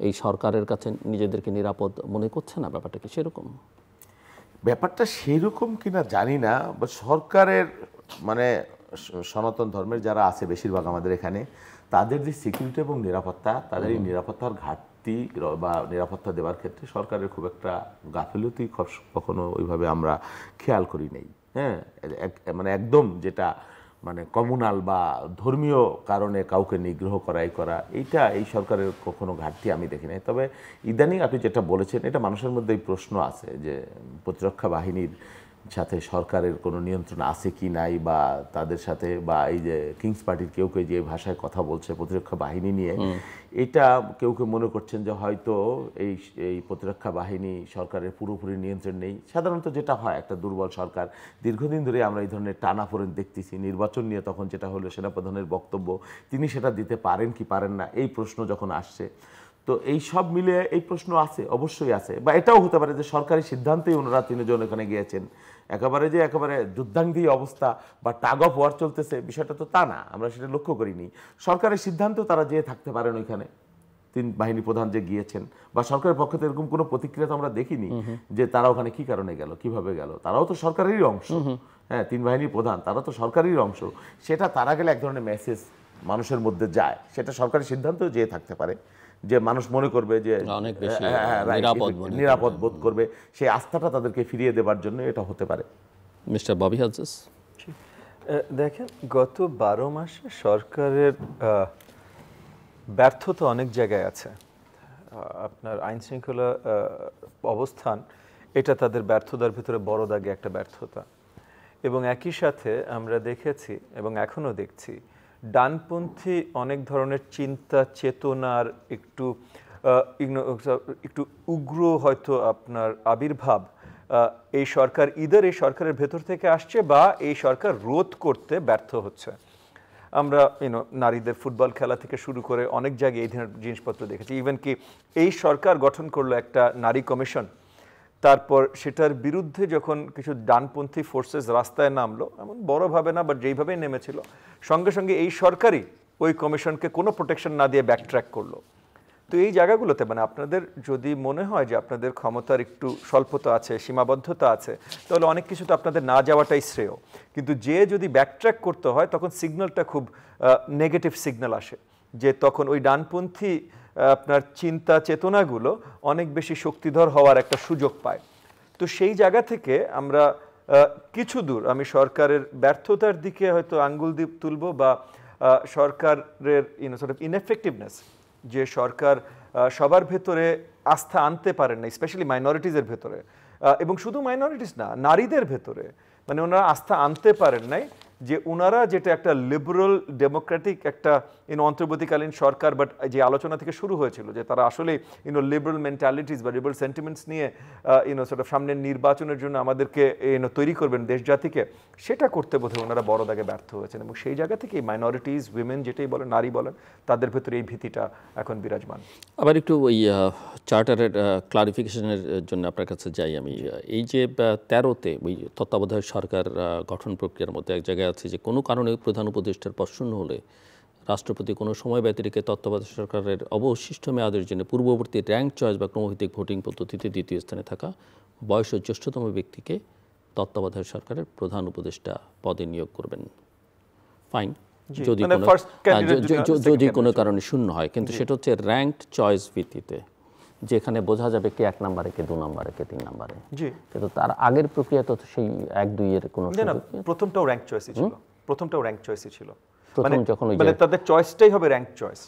এই সরকারের কাছে নিজেদেরকে নিরাপদ মনে করছে না? ব্যাপারটা কি সেরকম? ব্যাপারটা সেইরকম কিনা জানি না, বা সরকারের মানে সনাতন ধর্মের যারা আছে বেশিরভাগ আমাদের এখানে, তাদের যে সিকিউরিটি এবং নিরাপত্তা, তাদের এই নিরাপত্তার ঘাটতি বা নিরাপত্তা দেওয়ার ক্ষেত্রে সরকারের খুব একটা গাফিলতি কখনো ওইভাবে আমরা খেয়াল করি নেই। হ্যাঁ, মানে একদম যেটা মানে কমিউনাল বা ধর্মীয় কারণে কাউকে নিগ্রহ করা এইটা এই সরকারের কখনো ঘাটতি আমি দেখি নাই। তবে ইদানিং আপনি যেটা বলেছেন, এটা মানুষের মধ্যে এই প্রশ্ন আছে যে প্রতিরক্ষা বাহিনীর সাথে সরকারের কোনো নিয়ন্ত্রণ আছে কি নাই, বা তাদের সাথে, বা এই যে কিংস পার্টির কেউ যে ভাষায় কথা বলছে প্রতিরক্ষা বাহিনী নিয়ে, এটা কেউ মনে করছেন যে হয়তো এই প্রতিরক্ষা বাহিনী সরকারের পুরোপুরি নিয়ন্ত্রণ নেই। সাধারণত যেটা হয়, একটা দুর্বল সরকার, দীর্ঘদিন ধরে আমরা এই ধরনের টানাপোড়েন দেখতেছি। নির্বাচন নিয়ে তখন যেটা হলো, সেনাপ্রধানের বক্তব্য, তিনি সেটা দিতে পারেন কি পারেন না, এই প্রশ্ন যখন আসছে, তো এই সব মিলে এই প্রশ্ন আছে, অবশ্যই আছে। বা এটাও হতে পারে যে সরকারি সিদ্ধান্তেই ওনারা 3 জন এখানে গিয়েছেন, একেবারে যুদ্ধাঙ্গী অবস্থা বা টাগ অফ ওয়ার চলতেছে, বিষয়টা তো তা না, আমরা সেটা লক্ষ্য করিনি। সরকারের সিদ্ধান্ত তারা যেয়ে থাকতে পারেন ওইখানে, 3 বাহিনী প্রধান যে গিয়েছেন, বা সরকারের পক্ষ থেকে এরকম কোনো প্রতিক্রিয়া তো আমরা দেখিনি যে তারা ওখানে কি কারণে গেল, কিভাবে গেল। তারাও তো সরকারেরই অংশ। হ্যাঁ, 3 বাহিনী প্রধান, তারা তো সরকারেরই অংশ। সেটা তারা গেলে এক ধরনের মেসেজ মানুষের মধ্যে যায়, সেটা সরকারি সিদ্ধান্তেও যেয়ে থাকতে পারে, যে মানুষ মনে করবে যে অনেক বেশি নিরাপদ বোধ করবে, সেই আস্থাটা তাদেরকে ফিরিয়ে দেবার জন্য এটা হতে পারে। মিস্টার ববি হাজেস, দেখেন, গত 12 মাসে সরকারের ব্যর্থতা অনেক জায়গায় আছে। আপনার আইন শৃঙ্খলা অবস্থান, এটা তাদের ব্যর্থতার ভিতরে বড় দাগে একটা ব্যর্থতা। এবং একই সাথে আমরা দেখেছি এবং এখনও দেখছি, ডানপন্থী অনেক ধরনের চিন্তা চেতনার একটু উগ্র হয়তো আপনার আবির্ভাব এই সরকার এই সরকারের ভেতর থেকে আসছে, বা এই সরকার রোধ করতে ব্যর্থ হচ্ছে। আমরা নারীদের ফুটবল খেলা থেকে শুরু করে অনেক জায়গায় এই ধরনের জিনিসপত্র দেখেছি। ইভেন কি এই সরকার গঠন করলো একটা নারী কমিশন, তারপর সেটার বিরুদ্ধে যখন কিছু ডানপন্থী ফোর্সেস রাস্তায় নামলো, এমন বড়ভাবে না, বাট যেইভাবেই নেমেছিল, সঙ্গে সঙ্গে এই সরকারই ওই কমিশনকে কোনো প্রোটেকশন না দিয়ে ব্যাকট্র্যাক করলো। তো এই জায়গাগুলোতে মানে আপনাদের যদি মনে হয় যে আপনাদের ক্ষমতার একটু স্বল্পতা আছে, সীমাবদ্ধতা আছে, তাহলে অনেক কিছু তো আপনাদের না যাওয়াটাই শ্রেয়। কিন্তু যে যদি ব্যাকট্র্যাক করতে হয় তখন সিগন্যালটা খুব নেগেটিভ সিগন্যাল আসে, যে তখন ওই ডানপন্থী আপনার চিন্তা চেতনাগুলো অনেক বেশি শক্তিধর হওয়ার একটা সুযোগ পায়। তো সেই জায়গা থেকে আমরা কিছু দূর আমি সরকারের ব্যর্থতার দিকে হয়তো আঙ্গুল দিয়ে তুলব, বা সরকারের ইনএফেক্টিভনেস, যে সরকার সবার ভেতরে আস্থা আনতে পারেন না, স্পেশালি মাইনরিটিজের ভেতরে, এবং শুধু মাইনরিটিস না, নারীদের ভেতরে মানে ওনারা আস্থা আনতে পারেন নাই যে ওনারা যেটা একটা লিবারাল ডেমোক্রেটিক একটা অন্তর্বর্তীকালীন সরকার, বাট যে আলোচনা থেকে শুরু হয়েছিল যে তারা আসলে লিবারাল মেন্টালিটিস বা লিবারাল সেন্টিমেন্টস নিয়ে সামনের নির্বাচনের জন্য আমাদেরকে তৈরি করবেন দেশ জাতিকে, সেটা করতে বোধহয় ওনারা বড় দাগে ব্যর্থ হয়েছেন। এবং সেই জায়গা থেকে মাইনরিটিস, উইমেন যেটাই বলেন, নারী বলেন, তাদের ভেতরে এই ভীতিটা এখন বিরাজমান। আবার একটু ওই চার্টারের ক্লারিফিকেশনের জন্য আপনার কাছে যাই আমি। এই যে 13তে ওই তত্ত্বাবধায়ক সরকার গঠন প্রক্রিয়ার মধ্যে এক জায়গায় আছে যে কোনো কারণে প্রধান উপদেষ্টার পদ শূন্য হলে রাষ্ট্রপতি কোনো সময় ব্যতিরেকে তত্ত্বাবধায়ক সরকারের অবশিষ্ট মেয়াদের জন্য পূর্ববর্তী র্যাঙ্ক চয়েস বা ক্রমভিত্তিক ভোটিং পদ্ধতিতে দ্বিতীয় স্থানে থাকা বয়সের জ্যেষ্ঠতম ব্যক্তিকে তত্ত্বাবধায়ক সরকারের প্রধান উপদেষ্টা পদে নিয়োগ করবেন। ফাইন, যদি কোনো কারণে শূন্য হয়, কিন্তু সেটা হচ্ছে র্যাঙ্ক চয়েস ভিত্তিতে, যেখানে বোঝা যাবে কে 1 নম্বরে, কে 2 নম্বরে, কে 3 নম্বরে। কিন্তু তার আগের প্রক্রিয়া তো সেই 1-2 এর কোনো প্রথমটাও র্যাঙ্ক চয়েসই ছিল, প্রথমটাও র্যাঙ্ক চয়েসই ছিল। মানে তাদের চয়েসটাই হবে র্যাঙ্ক চয়েস,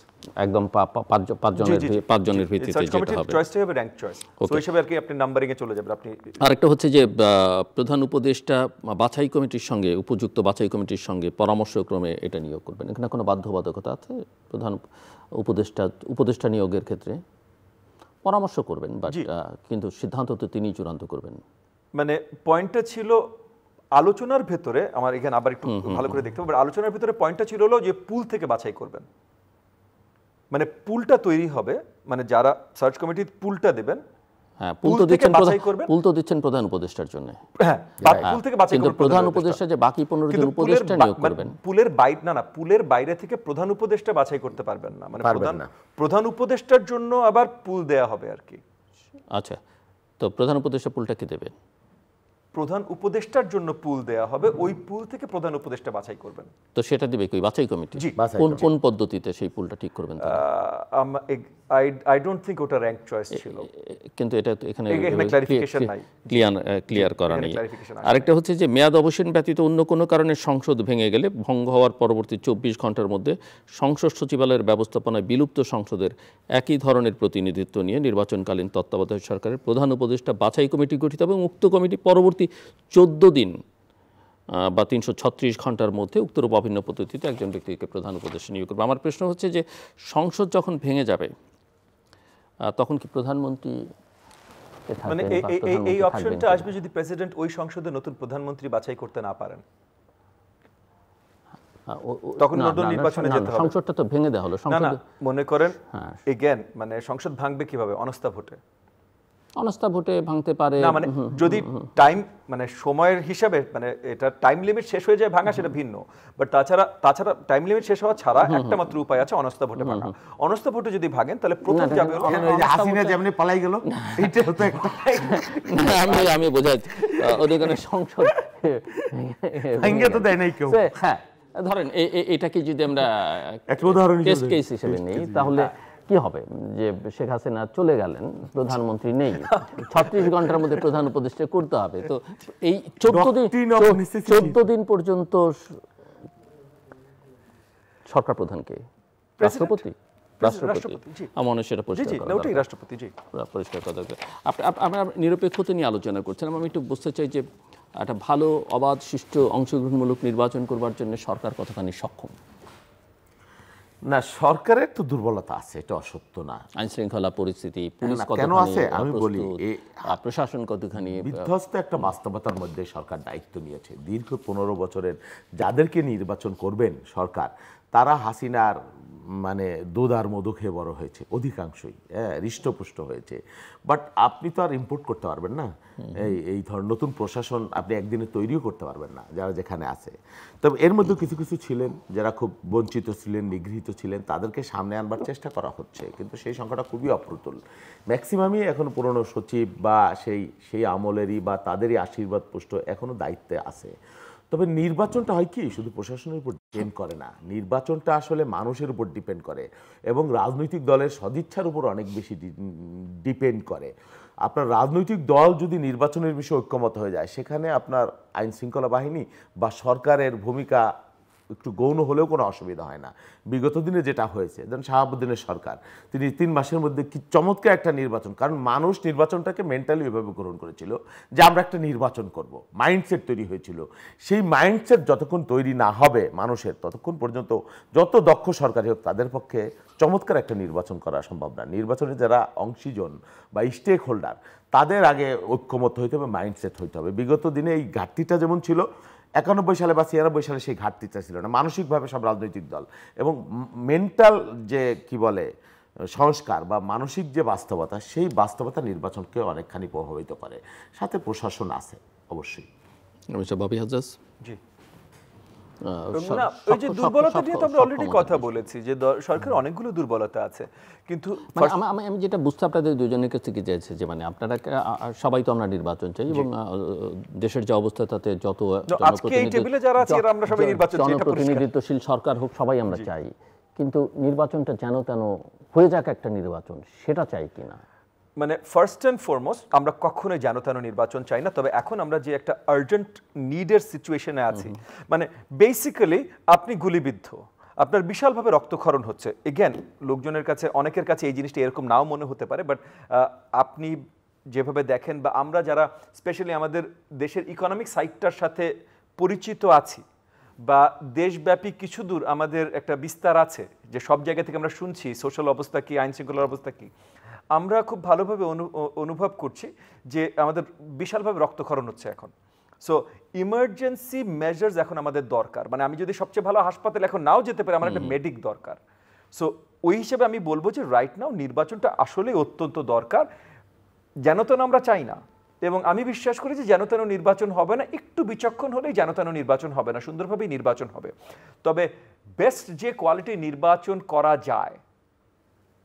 একদম 5 জনের ভিত্তিতে যেটা হবে চয়েসটাই হবে র্যাঙ্ক চয়েস। তো হিসেবে আর কি আপনি নাম্বারিং এ চলে যাবেন। আপনি আরেকটা হচ্ছে যে প্রধান উপদেষ্টা বাছাই কমিটির সঙ্গে, উপযুক্ত বাছাই কমিটির সঙ্গে পরামর্শক্রমে এটা নিয়োগ করবেন। এখানে কোনো বাধ্যবাধকতা আছে? প্রধান উপদেষ্টা নিয়োগের ক্ষেত্রে পরামর্শ করবেন, বাট কিন্তু সিদ্ধান্ত তো তিনিই চূড়ান্ত করবেন। মানে পয়েন্টটা ছিল আলোচনার ভেতরে, আমার এখানে আবার একটু ভালো করে দেখতে হবে, আলোচনার ভেতরে পয়েন্টটা ছিল হলো যে পুল থেকে বাছাই করবেন। মানে পুলটা তৈরি হবে, মানে যারা সার্চ কমিটির পুলটা দেবেন, হ্যাঁ, পুল তো দিচ্ছেন প্রধান উপদেষ্টার জন্য। হ্যাঁ, পুল থেকে বাছাই করবেন প্রধান উপদেষ্টা যে বাকি 15 জন উপদেষ্টা নিয়োগ করবেন, পুলের বাইরে না, পুলের বাইরে থেকে প্রধান উপদেষ্টা বাছাই করতে পারবেন না। মানে প্রধান উপদেষ্টার জন্য আবার পুল দেয়া হবে আর কি। আচ্ছা, তো প্রধান উপদেষ্টা পুলটা কি দেবেন? প্রধান উপদেষ্টার জন্য পুল দেয়া হবে, ওই পুল থেকে প্রধান উপদেষ্টা বাছাই করবেন। তো সেটা দিবে কি বাছাই কমিটি? কোন পদ্ধতিতে সেই পুলটা ঠিক করবেন? আই ডোন্ট থিংক ওটা র্যাঙ্ক চয়েস ছিল, কিন্তু এটা এখানে ক্লারিফিকেশন নাই, ক্লিয়ার করা নেই। আরেকটা হচ্ছে যে মেয়াদ অবসান ব্যতীত অন্য কোনো কারণে সংসদ ভেঙে গেলে ভঙ্গ হওয়ার পরবর্তী 24 ঘন্টার মধ্যে সংসদ সচিবালয়ের ব্যবস্থাপনায় বিলুপ্ত সংসদের একই ধরনের প্রতিনিধিত্ব নিয়ে নির্বাচনকালীন তত্ত্বাবধায়ক সরকারের প্রধান উপদেষ্টা বাছাই কমিটি গঠিত এবং উক্ত কমিটি পরবর্তী 14 দিন বা 336 ঘন্টার মধ্যে উক্তরূপ অভিন্ন পদ্ধতিতে একজন ব্যক্তিকে প্রধান উপদেষ্টা নিয়োগ করবে। আমার প্রশ্ন হচ্ছে যে সংসদ যখন ভেঙে যাবে তখন কি প্রধানমন্ত্রী মানে এই অপশনটা আসবে যদি প্রেসিডেন্ট ওই সংসদে নতুন প্রধানমন্ত্রী বাছাই করতে না পারেন, তখন নতুন নির্বাচনে যেতে হবে। সংসদটা তো ভেঙে দেওয়া হলো। না, মনে করেন এগেইন মানে সংসদ ভাঙবে কিভাবে? অনাস্থা ভোটে ভাঙতে পারে না। মানে যদি টাইম মানে সময়ের হিসাবে মানে এটা টাইম লিমিট শেষ হয়ে যায় ভাঙা, সেটা ভিন্ন। বাট তাছাড়া টাইম লিমিট শেষ হওয়া ছাড়া একটা মাত্র উপায় আছে, অনাস্থা ভোটে ভাঙা। অনাস্থা ভোটে যদি ভাঙেন তাহলে প্রথম যাবে হাসিনা যেমনি পালাই গেল, এইটা হতো একটা। আমি বোঝাচ্ছি ওদিকে সংসদ ভাঙে তো দেয় নাই কেউ। হ্যাঁ, ধরেন এটাকে যদি আমরা উদাহরণ কেস হিসেবে নেই, তাহলে কি হবে যে শেখ হাসিনা চলে গেলেন, প্রধানমন্ত্রী নেই, 36 ঘন্টার মধ্যে প্রধান উপদেষ্টা করতে হবে। তো এই 14 দিন পর্যন্ত সরকার প্রধানকে রাষ্ট্রপতি আমার সেটা পরিষ্কার করা দরকার। আমরা নিরপেক্ষতা নিয়ে আলোচনা করছিলাম। আমি একটু বুঝতে চাই যে একটা ভালো অবাধ সুষ্ঠু অংশগ্রহণমূলক নির্বাচন করবার জন্য সরকার কতখানি সক্ষম? না, সরকারের তো দুর্বলতা আছে, এটা অসত্য না। আইন শৃঙ্খলা পরিস্থিতি, পুলিশ কেন আছে আমি বলি, প্রশাসন কতখানি বিধ্বস্ত একটা বাস্তবতার মধ্যে সরকার দায়িত্ব নিয়েছে। দীর্ঘ 15 বছরের যাদেরকে নির্বাচন করবেন সরকার, তারা হাসিনার মানে দুধার মধু খেয়ে বড় হয়েছে অধিকাংশই, হৃষ্টপুষ্ট হয়েছে। বাট আপনি তো আর ইম্পোর্ট করতে পারবেন না, এই ধরনের নতুন প্রশাসন আপনি একদিনে তৈরিও করতে পারবেন না যারা যেখানে আছে। তবে এর মধ্যে কিছু কিছু ছিলেন যারা খুব বঞ্চিত ছিলেন, নিগৃহীত ছিলেন, তাদেরকে সামনে আনবার চেষ্টা করা হচ্ছে, কিন্তু সেই সংখ্যাটা খুবই অপ্রতুল। ম্যাক্সিমামই এখন পুরনো সচিব বা সেই আমলেরই বা তাদেরই আশীর্বাদ পুষ্ট এখনও দায়িত্বে আছে। তবে নির্বাচনটা হয় কি শুধু প্রশাসনের উপর ডিপেন্ড করে না, নির্বাচনটা আসলে মানুষের উপর ডিপেন্ড করে এবং রাজনৈতিক দলের সদিচ্ছার উপর অনেক বেশি ডিপেন্ড করে। আপনার রাজনৈতিক দল যদি নির্বাচনের বিষয়ে ঐক্যমত হয়ে যায়, সেখানে আপনার আইন শৃঙ্খলা বাহিনী বা সরকারের ভূমিকা একটু গৌণ হলেও কোনো অসুবিধা হয় না। বিগত দিনে যেটা হয়েছে, যেমন শাহাবুদ্দিনের সরকার, তিনি 3 মাসের মধ্যে কি চমৎকার একটা নির্বাচন, কারণ মানুষ নির্বাচনটাকে মেন্টালি এভাবে গ্রহণ করেছিল যে আমরা একটা নির্বাচন করব, মাইন্ডসেট তৈরি হয়েছিল। সেই মাইন্ডসেট যতক্ষণ তৈরি না হবে মানুষের, ততক্ষণ পর্যন্ত যত দক্ষ সরকারই হোক তাদের পক্ষে চমৎকার একটা নির্বাচন করা সম্ভব না। নির্বাচনে যারা অংশীজন বা স্টেক হোল্ডার, তাদের আগে ঐক্যমত হইতে হবে, মাইন্ডসেট হইতে হবে। বিগত দিনে এই ঘাটতিটা যেমন ছিল 91 সালে বা 96 সালে, সেই ঘাটতিটা ছিল না মানসিকভাবে সব রাজনৈতিক দল, এবং মেন্টাল যে কি বলে সংস্কার বা মানসিক যে বাস্তবতা, সেই বাস্তবতা নির্বাচনকে অনেকখানি প্রভাবিত করে। সাথে প্রশাসন আছে অবশ্যই। ববি হাজ্জাজ, জি না, ওই যে দুর্বলতা নিয়ে তো আমরা অলরেডি কথা বলেছি যে সরকারের অনেকগুলো দুর্বলতা আছে, কিন্তু আমি যেটা বুঝতে আপনাদের দুজনের কাছ থেকে চাইছি যে মানে আপনারা সবাই তো আমরা নির্বাচন চাই এবং দেশের যে অবস্থা তাতে যত জনপ্রতিনিধিত্বশীল সরকার হোক সবাই আমরা চাই, কিন্তু নির্বাচনটা যেন তেন হয়ে যাক একটা নির্বাচন, সেটা চাই কিনা। মানে ফার্স্ট অ্যান্ড ফরমোস্ট আমরা কখনোই যেন তেন নির্বাচন চাই না। তবে এখন আমরা যে একটা আর্জেন্ট নিডের সিচুয়েশনে আছি, মানে বেসিক্যালি আপনি গুলিবিদ্ধ, আপনার বিশালভাবে রক্তক্ষরণ হচ্ছে। এগেন, লোকজনের কাছে, অনেকের কাছে এই জিনিসটা এরকম নাও মনে হতে পারে, বাট আপনি যেভাবে দেখেন বা আমরা যারা স্পেশালি আমাদের দেশের ইকোনমিক সাইডটার সাথে পরিচিত আছি বা দেশব্যাপী কিছু দূর আমাদের একটা বিস্তার আছে, যে সব জায়গা থেকে আমরা শুনছি সোশ্যাল অবস্থা কি, আইন শৃঙ্খলার অবস্থা কি, আমরা খুব ভালোভাবে অনুভব করছি যে আমাদের বিশালভাবে রক্তক্ষরণ হচ্ছে এখন। সো ইমার্জেন্সি মেজার্স এখন আমাদের দরকার। মানে আমি যদি সবচেয়ে ভালো হাসপাতালে এখন নাও যেতে পারি, আমার একটা মেডিক দরকার। সো ওই হিসেবে আমি বলবো যে রাইট নাও নির্বাচনটা আসলে অত্যন্ত দরকার। যেন তেন আমরা চাই না, এবং আমি বিশ্বাস করি যে যেন তেন নির্বাচন হবে না, একটু বিচক্ষণ হলেই যেন তেন নির্বাচন হবে না, সুন্দরভাবেই নির্বাচন হবে। তবে বেস্ট যে কোয়ালিটির নির্বাচন করা যায়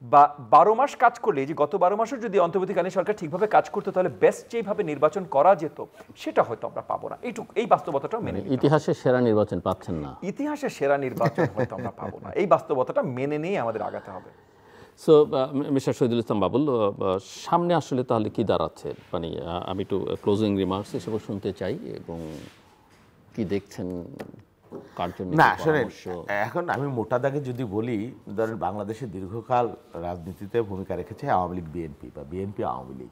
বা 12 মাস কাজ করলে, যে গত 12 মাসও যদি অন্তর্বর্তীকালীন সরকার ঠিকভাবে কাজ করতো, তাহলে বেস্ট যেভাবে নির্বাচন করা যেত সেটা হয়তো আমরা পাবো না। এই বাস্তবতাটাও মেনে নিতে হবে। ইতিহাসের সেরা নির্বাচন পাচ্ছেন না, ইতিহাসের সেরা নির্বাচন হয়তো আমরা পাবো না, এই বাস্তবতাটা মেনে নিয়ে আমাদের আগাতে হবে। সো মিস্টার শহীদুল ইসলাম বাবুল, সামনে আসলে তাহলে কি দাঁড়াচ্ছে, মানে আমি একটু ক্লোজিং রিমার্কস হিসেবে শুনতে চাই, এবং কি দেখছেন না আসলে এখন আমি মোটা দাগে যদি বলি, ধরেন বাংলাদেশে দীর্ঘকাল রাজনীতিতে ভূমিকা রেখেছে আওয়ামী লীগ বিএনপি বা বিএনপি আওয়ামী লীগ।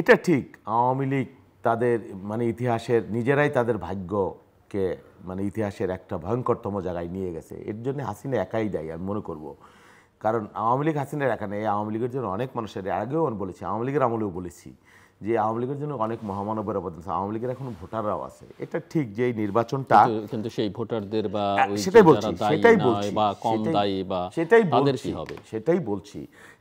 এটা ঠিক, আওয়ামী লীগ তাদের মানে ইতিহাসের নিজেরাই তাদের ভাগ্যকে মানে ইতিহাসের একটা ভয়ঙ্করতম জায়গায় নিয়ে গেছে। এর জন্য হাসিনা একাই দায়ী আমি মনে করব, কারণ আওয়ামী লীগ হাসিনার একা নেই। আওয়ামী লীগের জন্য অনেক মানুষের, আগেও বলেছি, আওয়ামী লীগের আমলেও বলেছি যে আওয়ামী লীগের জন্য অনেক মহামানবের অবদান আছে। আওয়ামী লীগের এখন ভোটাররাও আছে, এটা ঠিক যে এই নির্বাচনটা, কিন্তু সেই ভোটারদের বা সেটাই বলছি সেটাই বলছি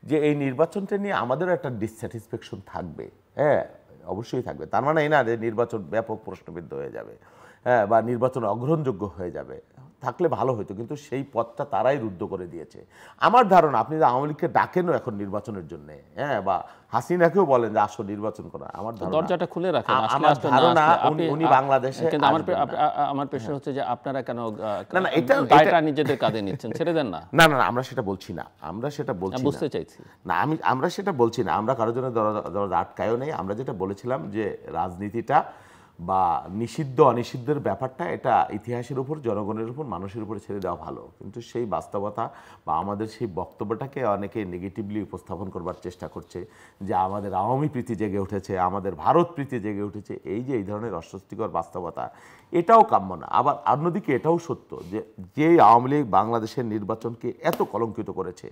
যে এই নির্বাচনটা নিয়ে আমাদেরও একটা ডিসস্যাটিসফ্যাকশন থাকবে। হ্যাঁ, অবশ্যই থাকবে। তার মানে এই না যে নির্বাচন ব্যাপক প্রশ্নবিদ্ধ হয়ে যাবে, হ্যাঁ, বা নির্বাচন অগ্রহণযোগ্য হয়ে যাবে। থাকলে ভালো হতো, কিন্তু সেই পথটা তারাই রুদ্ধ করে দিয়েছে। আমার ধারণা, আপনি যে আওয়ামী লীগকে ডাকেনও এখন নির্বাচনের জন্য, হ্যাঁ, বা হাসিনাকেও বলেন যে আসো নির্বাচন করা, আমার দরজাটা খুলে রাখেন। আমার ধারণা উনি বাংলাদেশে, কিন্তু আমার প্রশ্ন হচ্ছে যে আপনারা কেন দায়টা নিজেদের কাঁধে নিচ্ছেন, ছেড়ে দেন না। না না, আমরা সেটা বলছি না, আমরা সেটা বলছি না, বুঝতে চাইছি না, আমরা সেটা বলছি না, আমরা কারোর জন্য দরজা আটকায়ও নেই। আমরা যেটা বলেছিলাম যে রাজনীতিটা বা নিষিদ্ধ অনিষিদ্ধের ব্যাপারটা এটা ইতিহাসের উপর, জনগণের উপর, মানুষের উপরে ছেড়ে দেওয়া ভালো। কিন্তু সেই বাস্তবতা বা আমাদের সেই বক্তব্যটাকে অনেকে নেগেটিভলি উপস্থাপন করবার চেষ্টা করছে যে আমাদের আওয়ামী প্রীতি জেগে উঠেছে, আমাদের ভারত প্রীতি জেগে উঠেছে। এই ধরনের অস্বস্তিকর বাস্তবতা, এটাও কাম্য না। আবার অন্যদিকে এটাও সত্য যে আওয়ামী লীগ বাংলাদেশের নির্বাচনকে এত কলঙ্কিত করেছে,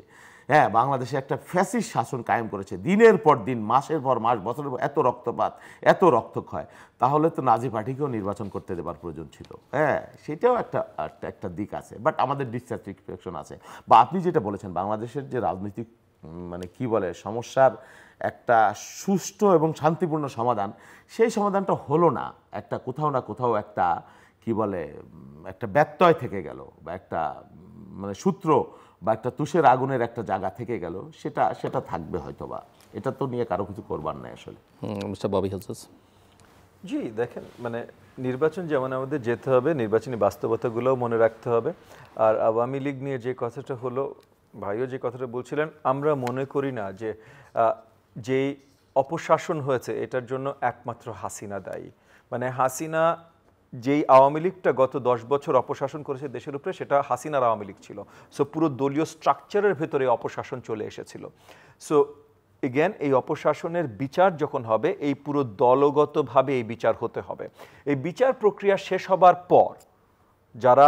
হ্যাঁ, বাংলাদেশে একটা ফ্যাসিস্ট শাসন কায়েম করেছে, দিনের পর দিন, মাসের পর মাস, বছরের পর এত রক্তপাত, এত রক্তক্ষয়, তাহলে তো নাজি পার্টিকেও নির্বাচন করতে দেবার প্রয়োজন ছিল। হ্যাঁ, সেটাও একটা দিক আছে, বাট আমাদের ডিসস্যাটিসফ্যাকশন আছে। বা আপনি যেটা বলেছেন, বাংলাদেশের যে রাজনৈতিক মানে কি বলে সমস্যার একটা সুষ্ঠু এবং শান্তিপূর্ণ সমাধান, সেই সমাধানটা হলো না, একটা কোথাও না কোথাও একটা কি বলে একটা ব্যত্যয় থেকে গেল, বা একটা মানে সূত্র বা একটা তুষের আগুনের একটা জায়গা থেকে গেল, সেটা থাকবে হয়তোবা। এটা তো নিয়ে কারো কিছু করবার নাই আসলে। মিস্টার ববি হাসাস। জি দেখেন, মানে নির্বাচন যেমন আমাদের যেতে হবে, নির্বাচনী বাস্তবতাগুলোও মনে রাখতে হবে। আর আওয়ামী লীগ নিয়ে যে কথাটা হলো, ভাইও যে কথাটা বলছিলেন, আমরা মনে করি না যে যেই অপশাসন হয়েছে এটার জন্য একমাত্র হাসিনা দায়ী। মানে হাসিনা যেই আওয়ামী লীগটা গত 10 বছর অপশাসন করেছে দেশের উপরে, সেটা হাসিনার আওয়ামী লীগ ছিল। সো পুরো দলীয় স্ট্রাকচারের ভেতরে অপশাসন চলে এসেছিল। সো এগেন, এই অপশাসনের বিচার যখন হবে, এই পুরো দলগতভাবে এই বিচার হতে হবে। এই বিচার প্রক্রিয়া শেষ হবার পর যারা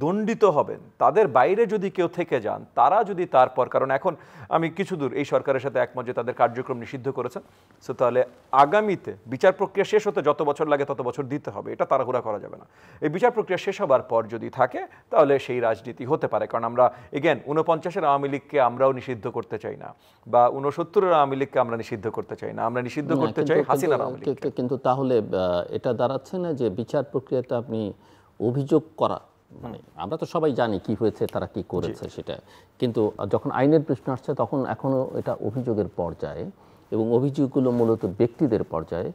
দণ্ডিত হবেন, তাদের বাইরে যদি কেউ থেকে যান, তারা যদি তারপর, কারণ এখন আমি কিছু দূর এই সরকারের সাথে একমত যে তাদের কার্যক্রম নিষিদ্ধ করেছেন, সো তাহলে আগামীতে বিচার প্রক্রিয়া শেষ হতে যত বছর লাগে তত বছর দিতে হবে, এটা তাড়াহুড়া করা যাবে না। এই বিচার প্রক্রিয়া শেষ হবার পর যদি থাকে, তাহলে সেই রাজনীতি হতে পারে। কারণ আমরা এগেন 49-এর আওয়ামী লীগকে আমরাও নিষিদ্ধ করতে চাই না, বা 69-এর আওয়ামী লীগকে আমরা নিষিদ্ধ করতে চাই না, আমরা নিষিদ্ধ করতে চাই হাসিনার আওয়ামী লীগকে। কিন্তু তাহলে এটা দাঁড়াচ্ছে না যে বিচার প্রক্রিয়াতে আপনি অভিযোগ করা, মানে আমরা তো সবাই জানি কি হয়েছে, তারা কি করেছে সেটা, কিন্তু যখন আইনের প্রশ্ন আসছে তখন এখনো এটা অভিযোগের পর্যায়ে, এবং অভিযোগগুলো মূলত ব্যক্তিদের পর্যায়ে।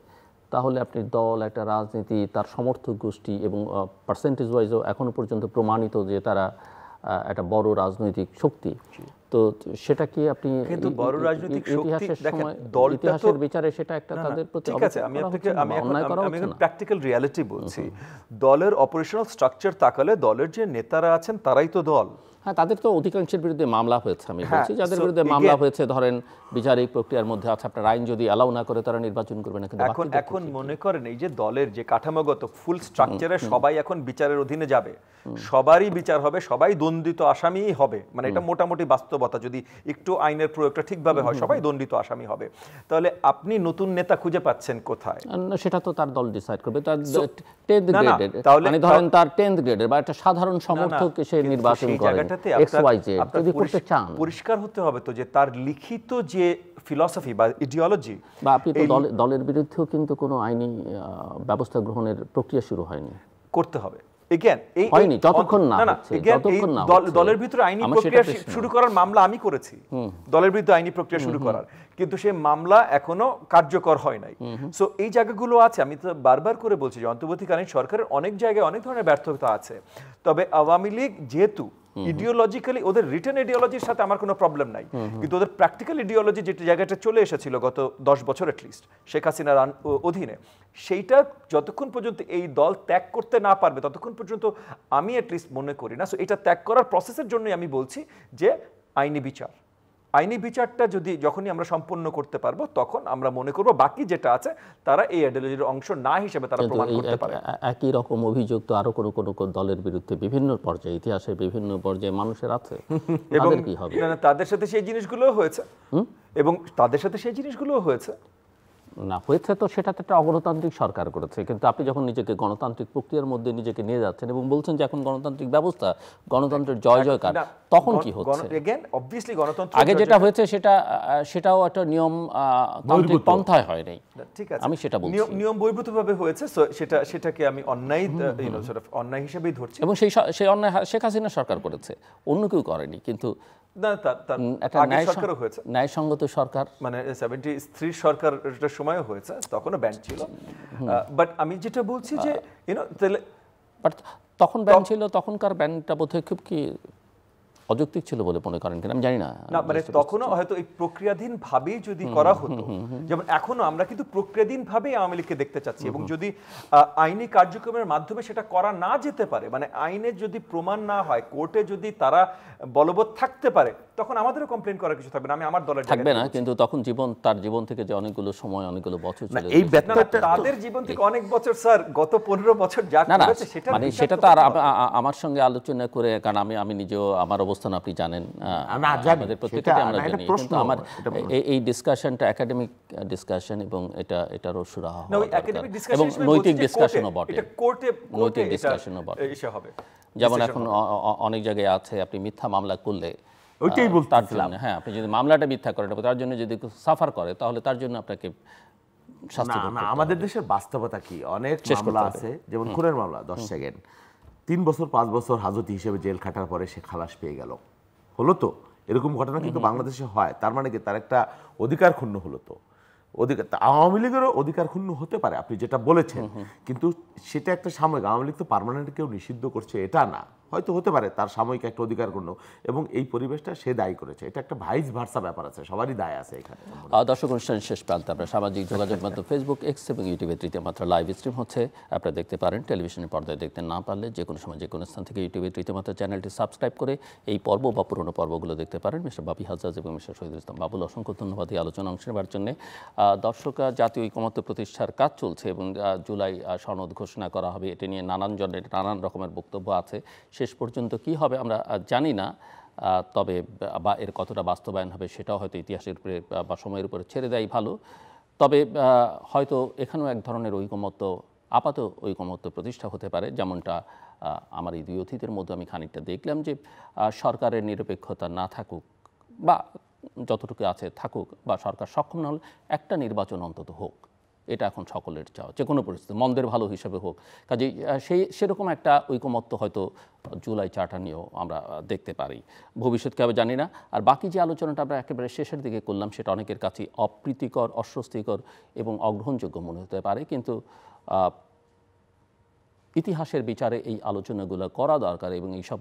তাহলে আপনি দল, একটা রাজনীতি, তার সমর্থক গোষ্ঠী, এবং পার্সেন্টেজ ওয়াইজও এখনো পর্যন্ত প্রমাণিত যে তারা একটা বড় রাজনৈতিক শক্তি, তো সেটা কি আপনি কিন্তু বড় রাজনৈতিক শক্তি ইতিহাসের দেখেন, সময় দলটা তো ইতিহাসের বিচারে সেটা একটা তাদের প্রতি ঠিক আছে, আমি অন্যায় করা আমি হচ্ছে না? প্র্যাকটিক্যাল রিয়ালিটি বলছি। দলের অপারেশনাল স্ট্রাকচার তাকালে দলের যে নেতারা আছেন তারাই তো দল। হ্যাঁ, তাদের তো অধিকাংশের বিরুদ্ধে মামলা হয়েছে, আমি হ্যাঁ, বলছি যাদের so বিরুদ্ধে মামলা again- হয়েছে, ধরেন বিচারিক প্রক্রিয়ার মধ্যে আছে, আপনার আইন যদি অ্যালাউ না করে তারা নির্বাচন করবে না, কিন্তু এখন বাকিদের এখন ক্ষেত্রে কি? মনে করেন এই যে দলের যে কাঠামোগত ফুল স্ট্রাকচারে সবাই এখন বিচারের অধীনে যাবে, সবারই বিচার হবে, সবাই দণ্ডিত আসামিই হবে, মানে এটা মোটামুটি বাস্তবতা। যদি একটু আইনের প্রয়োগটা ঠিকভাবে হয়, সবাই দণ্ডিত আসামি হবে। তাহলে আপনি নতুন নেতা খুঁজে পাচ্ছেন কোথায়? না, সেটা তো তার দল ডিসাইড করবে। তার 10th না, না, গ্রেডের, তাহলে মানে ধরেন তার 10th গ্রেডের বা একটা সাধারণ সমর্থক সে কিন্তু নির্বাচন সেই করে জায়গাটাতে XYZ আপনার যদি করতে চান, পরিষ্কার হতে হবে তো যে তার লিখিত যে ফিলসফি বা ইডিওলজি, বা আপনি তো দলের বিরুদ্ধেও কিন্তু কোনো আইনি ব্যবস্থা গ্রহণের প্রক্রিয়া শুরু হয়নি, করতে হবে। এগেন এই হয়নি যতক্ষণ না হচ্ছে, যতক্ষণ না হচ্ছে। দলের ভিতরে আইনি আমার প্রক্রিয়া সেটা প্রশ্ন। শুরু করার মামলা আমি করেছি, দলের বিরুদ্ধে আইনি প্রক্রিয়া শুরু করার, কিন্তু সেই মামলা এখনো কার্যকর হয় নাই। সো এই জায়গাগুলো আছে। আমি তো বারবার করে বলছি যে অন্তর্বর্তীকালীন সরকারের অনেক জায়গায় অনেক ধরনের ব্যর্থতা আছে। তবে আওয়ামী লীগ যেহেতু ইডিওলজিক্যালি, ওদের রিটেন ইডিওলজির সাথে আমার কোনো প্রবলেম নাই, কিন্তু ওদের প্র্যাকটিক্যাল ইডিওলজি যেটা জায়গাটা চলে এসেছিল গত 10 বছর অ্যাটলিস্ট শেখ হাসিনার অধীনে, সেইটা যতক্ষণ পর্যন্ত এই দল ত্যাগ করতে না পারবে ততক্ষণ পর্যন্ত আমি অ্যাটলিস্ট মনে করি না। সো এটা ত্যাগ করার প্রসেসের জন্যই আমি বলছি যে আইনি বিচারটা যখনই আমরা সম্পন্ন করতে পারবো, তখন আমরা মনে করব বাকি যেটা আছে তারা এই আইডিওলজির অংশ না হিসেবে তারা প্রমাণ করতে পারে। একই রকম অভিযোগ তো আরো কোনো দলের বিরুদ্ধে বিভিন্ন পর্যায়ে, ইতিহাসের বিভিন্ন পর্যায়ে মানুষের আছে, এবং তাদের কি হবে? তাদের সাথে সেই জিনিসগুলো হয়েছে, না হয়েছে তো সেটা তো একটা অগণতান্ত্রিক সরকার করেছে, কিন্তু আপনি যখন নিজেকে গণতান্ত্রিক প্রক্রিয়ার মধ্যে নিজেকে নিয়ে যাচ্ছেন এবং বলছেন যে এখন গণতান্ত্রিক ব্যবস্থা, গণতন্ত্রের জয় জয়কার, তখন কি হচ্ছে? অবভিয়াসলি গণতন্ত্র আগে যেটা হয়েছে সেটাও একটা নিয়ম তান্ত্রিক পন্থায় হয় নাই, ঠিক আছে, আমি সেটা বলছি। নিয়ম বহির্ভূতভাবে হয়েছে, সেটাকে আমি অন্যায় অন্যায় হিসেবেই ধরছি, এবং সেই অন্যায় শেখ হাসিনা সরকার করেছে, অন্য কেউ করেনি। কিন্তু একটা ন্যায়সঙ্গত সরকার, মানে 73 সরকারের সময়ও হয়েছে, তখনও ব্যান্ড ছিল। বাট আমি যেটা বলছি যে বাট তখন ব্যান্ড ছিল, তখনকার ব্যান্ডটা বোধহয় খুব কি অযৌক্তিক ছিল বলে মনে করেন কিনা আমি জানি না। মানে তখনও হয়তো এই প্রক্রিয়াধীন ভাবেই যদি করা হতো, যেমন এখনো আমরা কিন্তু প্রক্রিয়াধীন ভাবেই আওয়ামী লীগকে দেখতে চাচ্ছি, এবং যদি আইনি কার্যক্রমের মাধ্যমে সেটা করা না যেতে পারে, মানে আইনে যদি প্রমাণ না হয়, কোর্টে যদি তারা বলবৎ থাকতে পারে, তখন আমাদেরও কমপ্লেন করার কিছু থাকবে না, আমি আমার দলের থাকবে না, কিন্তু তখন তার জীবন থেকে যে অনেকগুলো সময় অনেকগুলো বছর চলে এই গেছে। ব্যর্থতা তাদের জীবন থেকে অনেক বছর স্যার, গত 15 বছর যা না না করেছে সেটা মানে সেটা তো আর আমার সঙ্গে আলোচনা করে, কারণ আমি নিজেও আমার অবস্থান আপনি জানেন, না, জানি। আমাদের প্রত্যেককে আমরা সেটা জানি, প্রশ্ন, কিন্তু আমার এটা এই ডিসকাশনটা একাডেমিক ডিসকাশন এবং এটারও সুরাহা না, হওয়া ওই দরকার। একাডেমিক এবং ডিসকাশন নৈতিক ডিসকাশনও বটে, এটা কোর্টে নৈতিক ডিসকাশনও বটে। এসে হবে। যেমন এখন অনেক জায়গায় আছে, আপনি মিথ্যা মামলা করলে ওইটাই তার বলতেছিলাম। জন্য, হ্যাঁ, আপনি যদি মামলাটা মিথ্যা করেন তার জন্য যদি সাফার করে, তাহলে তার জন্য আপনাকে শাস্তি না ভোগ না, করতে আমাদের হবে। দেশের বাস্তবতা কি, অনেক শেষ করতে মামলা হবে। আছে, যেমন খুনের মামলা 10 সেকেন্ড, 3 বছর 5 বছর হাজতি হিসেবে জেল খাটার পরে সে খালাস পেয়ে গেল, হলো তো এরকম ঘটনা কিন্তু বাংলাদেশে হয়। তার মানে কি তার একটা অধিকার ক্ষুণ্ণ হলো তো। অধিকার, আওয়ামী লীগেরও অধিকার ক্ষুণ্ণ হতে পারে, আপনি যেটা বলেছেন, কিন্তু সেটা একটা সাময়িক। আওয়ামী লীগ তো পার্মানেন্ট কেউ নিষিদ্ধ করছে এটা না, হয়তো হতে পারে তার সাময়িক একটা অধিকার ক্ষুণ্ণ, এবং এই পরিবেশটা সে দায়ী করেছে। এটা একটা ভাইস ভার্সা ব্যাপার আছে, সবারই দায় আছে এখানে। দর্শক, অনুষ্ঠানের শেষ প্রান্তে আমরা সামাজিক যোগাযোগ মাধ্যম ফেসবুক, এক্স এবং ইউটিউবে তৃতীয় মাত্রা লাইভ স্ট্রিম হচ্ছে, আপনারা দেখতে পারেন। টেলিভিশনের পর্দায় দেখতে না পারলে যে কোনো সময় যে কোনো স্থান থেকে ইউটিউবে তৃতীয় মাত্রা চ্যানেলটি সাবস্ক্রাইব করে এই পর্ব বা পুরনো পর্বগুলো দেখতে পারেন। মিস্টার বাপি হাজাজ এবং মিস্টার শহীদুল ইসলাম বাবুল, অসংখ্য ধন্যবাদ এই আলোচনা অংশ নেওয়ার জন্য। দর্শকরা, জাতীয় ঐকমত্য প্রতিষ্ঠার কাজ চলছে এবং জুলাই সনদ ঘোষণা করা হবে, এটি নিয়ে নানান জনের নানান রকমের বক্তব্য আছে। শেষ পর্যন্ত কি হবে আমরা জানি না, তবে বা এর কতটা বাস্তবায়ন হবে সেটাও হয়তো ইতিহাসের উপরে বা সময়ের উপরে ছেড়ে দেয় ভালো। তবে হয়তো এখানেও এক ধরনের ঐকমত্য, আপাত ঐকমত্য প্রতিষ্ঠা হতে পারে, যেমনটা আমার এই দুই অতিথির মধ্যে আমি খানিকটা দেখলাম, যে সরকারের নিরপেক্ষতা না থাকুক বা যতটুকু আছে থাকুক, বা সরকার সক্ষম না হলে একটা নির্বাচন অন্তত হোক, এটা এখন সকলের চাওয়া, যে কোনো পরিস্থিতি মন্দের ভালো হিসেবে হোক। কাজেই সেরকম একটা ঐকমত্য হয়তো জুলাই চার্টার নিয়েও আমরা দেখতে পারি। ভবিষ্যৎকে আমি জানি না। আর বাকি যে আলোচনাটা আমরা একেবারে শেষের দিকে করলাম, সেটা অনেকের কাছে অপ্রীতিকর, অস্বস্তিকর এবং অগ্রহণযোগ্য মনে হতে পারে, কিন্তু ইতিহাসের বিচারে এই আলোচনাগুলো করা দরকার, এবং এইসব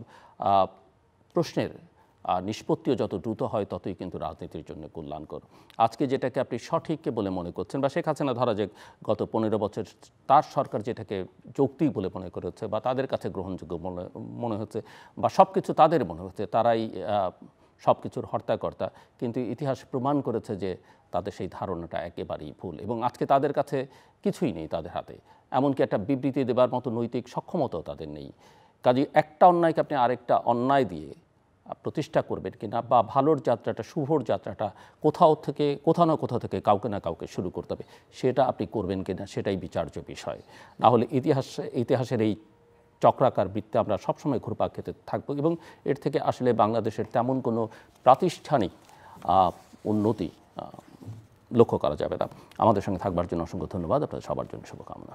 প্রশ্নের নিষ্পত্তিও যত দ্রুত হয় ততই কিন্তু রাজনীতির জন্য কল্যাণকর। আজকে যেটাকে আপনি সঠিককে বলে মনে করছেন, বা শেখ হাসিনা ধরা যাক গত 15 বছর তার সরকার যেটাকে যৌক্তিক বলে মনে করেছে, বা তাদের কাছে গ্রহণযোগ্য মনে হচ্ছে, বা সব কিছু তাদের মনে হচ্ছে, তারাই সব কিছুর হর্তাকর্তা, কিন্তু ইতিহাস প্রমাণ করেছে যে তাদের সেই ধারণাটা একেবারেই ভুল, এবং আজকে তাদের কাছে কিছুই নেই তাদের হাতে, এমনকি একটা বিবৃতি দেবার মতো নৈতিক সক্ষমতাও তাদের নেই। কাজে একটা অন্যায়কে আপনি আরেকটা অন্যায় দিয়ে প্রতিষ্ঠা করবেন কিনা, বা ভালোর যাত্রাটা, শুভর যাত্রাটা কোথাও না কোথাও থেকে কাউকে না কাউকে শুরু করতে হবে, সেটা আপনি করবেন কিনা সেটাই বিচার্য বিষয়। না হলে ইতিহাসের এই চক্রাকার বৃত্তে আমরা সবসময় ঘুরপাক খেতে থাকবো, এবং এর থেকে আসলে বাংলাদেশের তেমন কোনো প্রাতিষ্ঠানিক উন্নতি লক্ষ্য করা যাবে না। আমাদের সঙ্গে থাকবার জন্য অসংখ্য ধন্যবাদ, আপনাদের সবার জন্য শুভকামনা।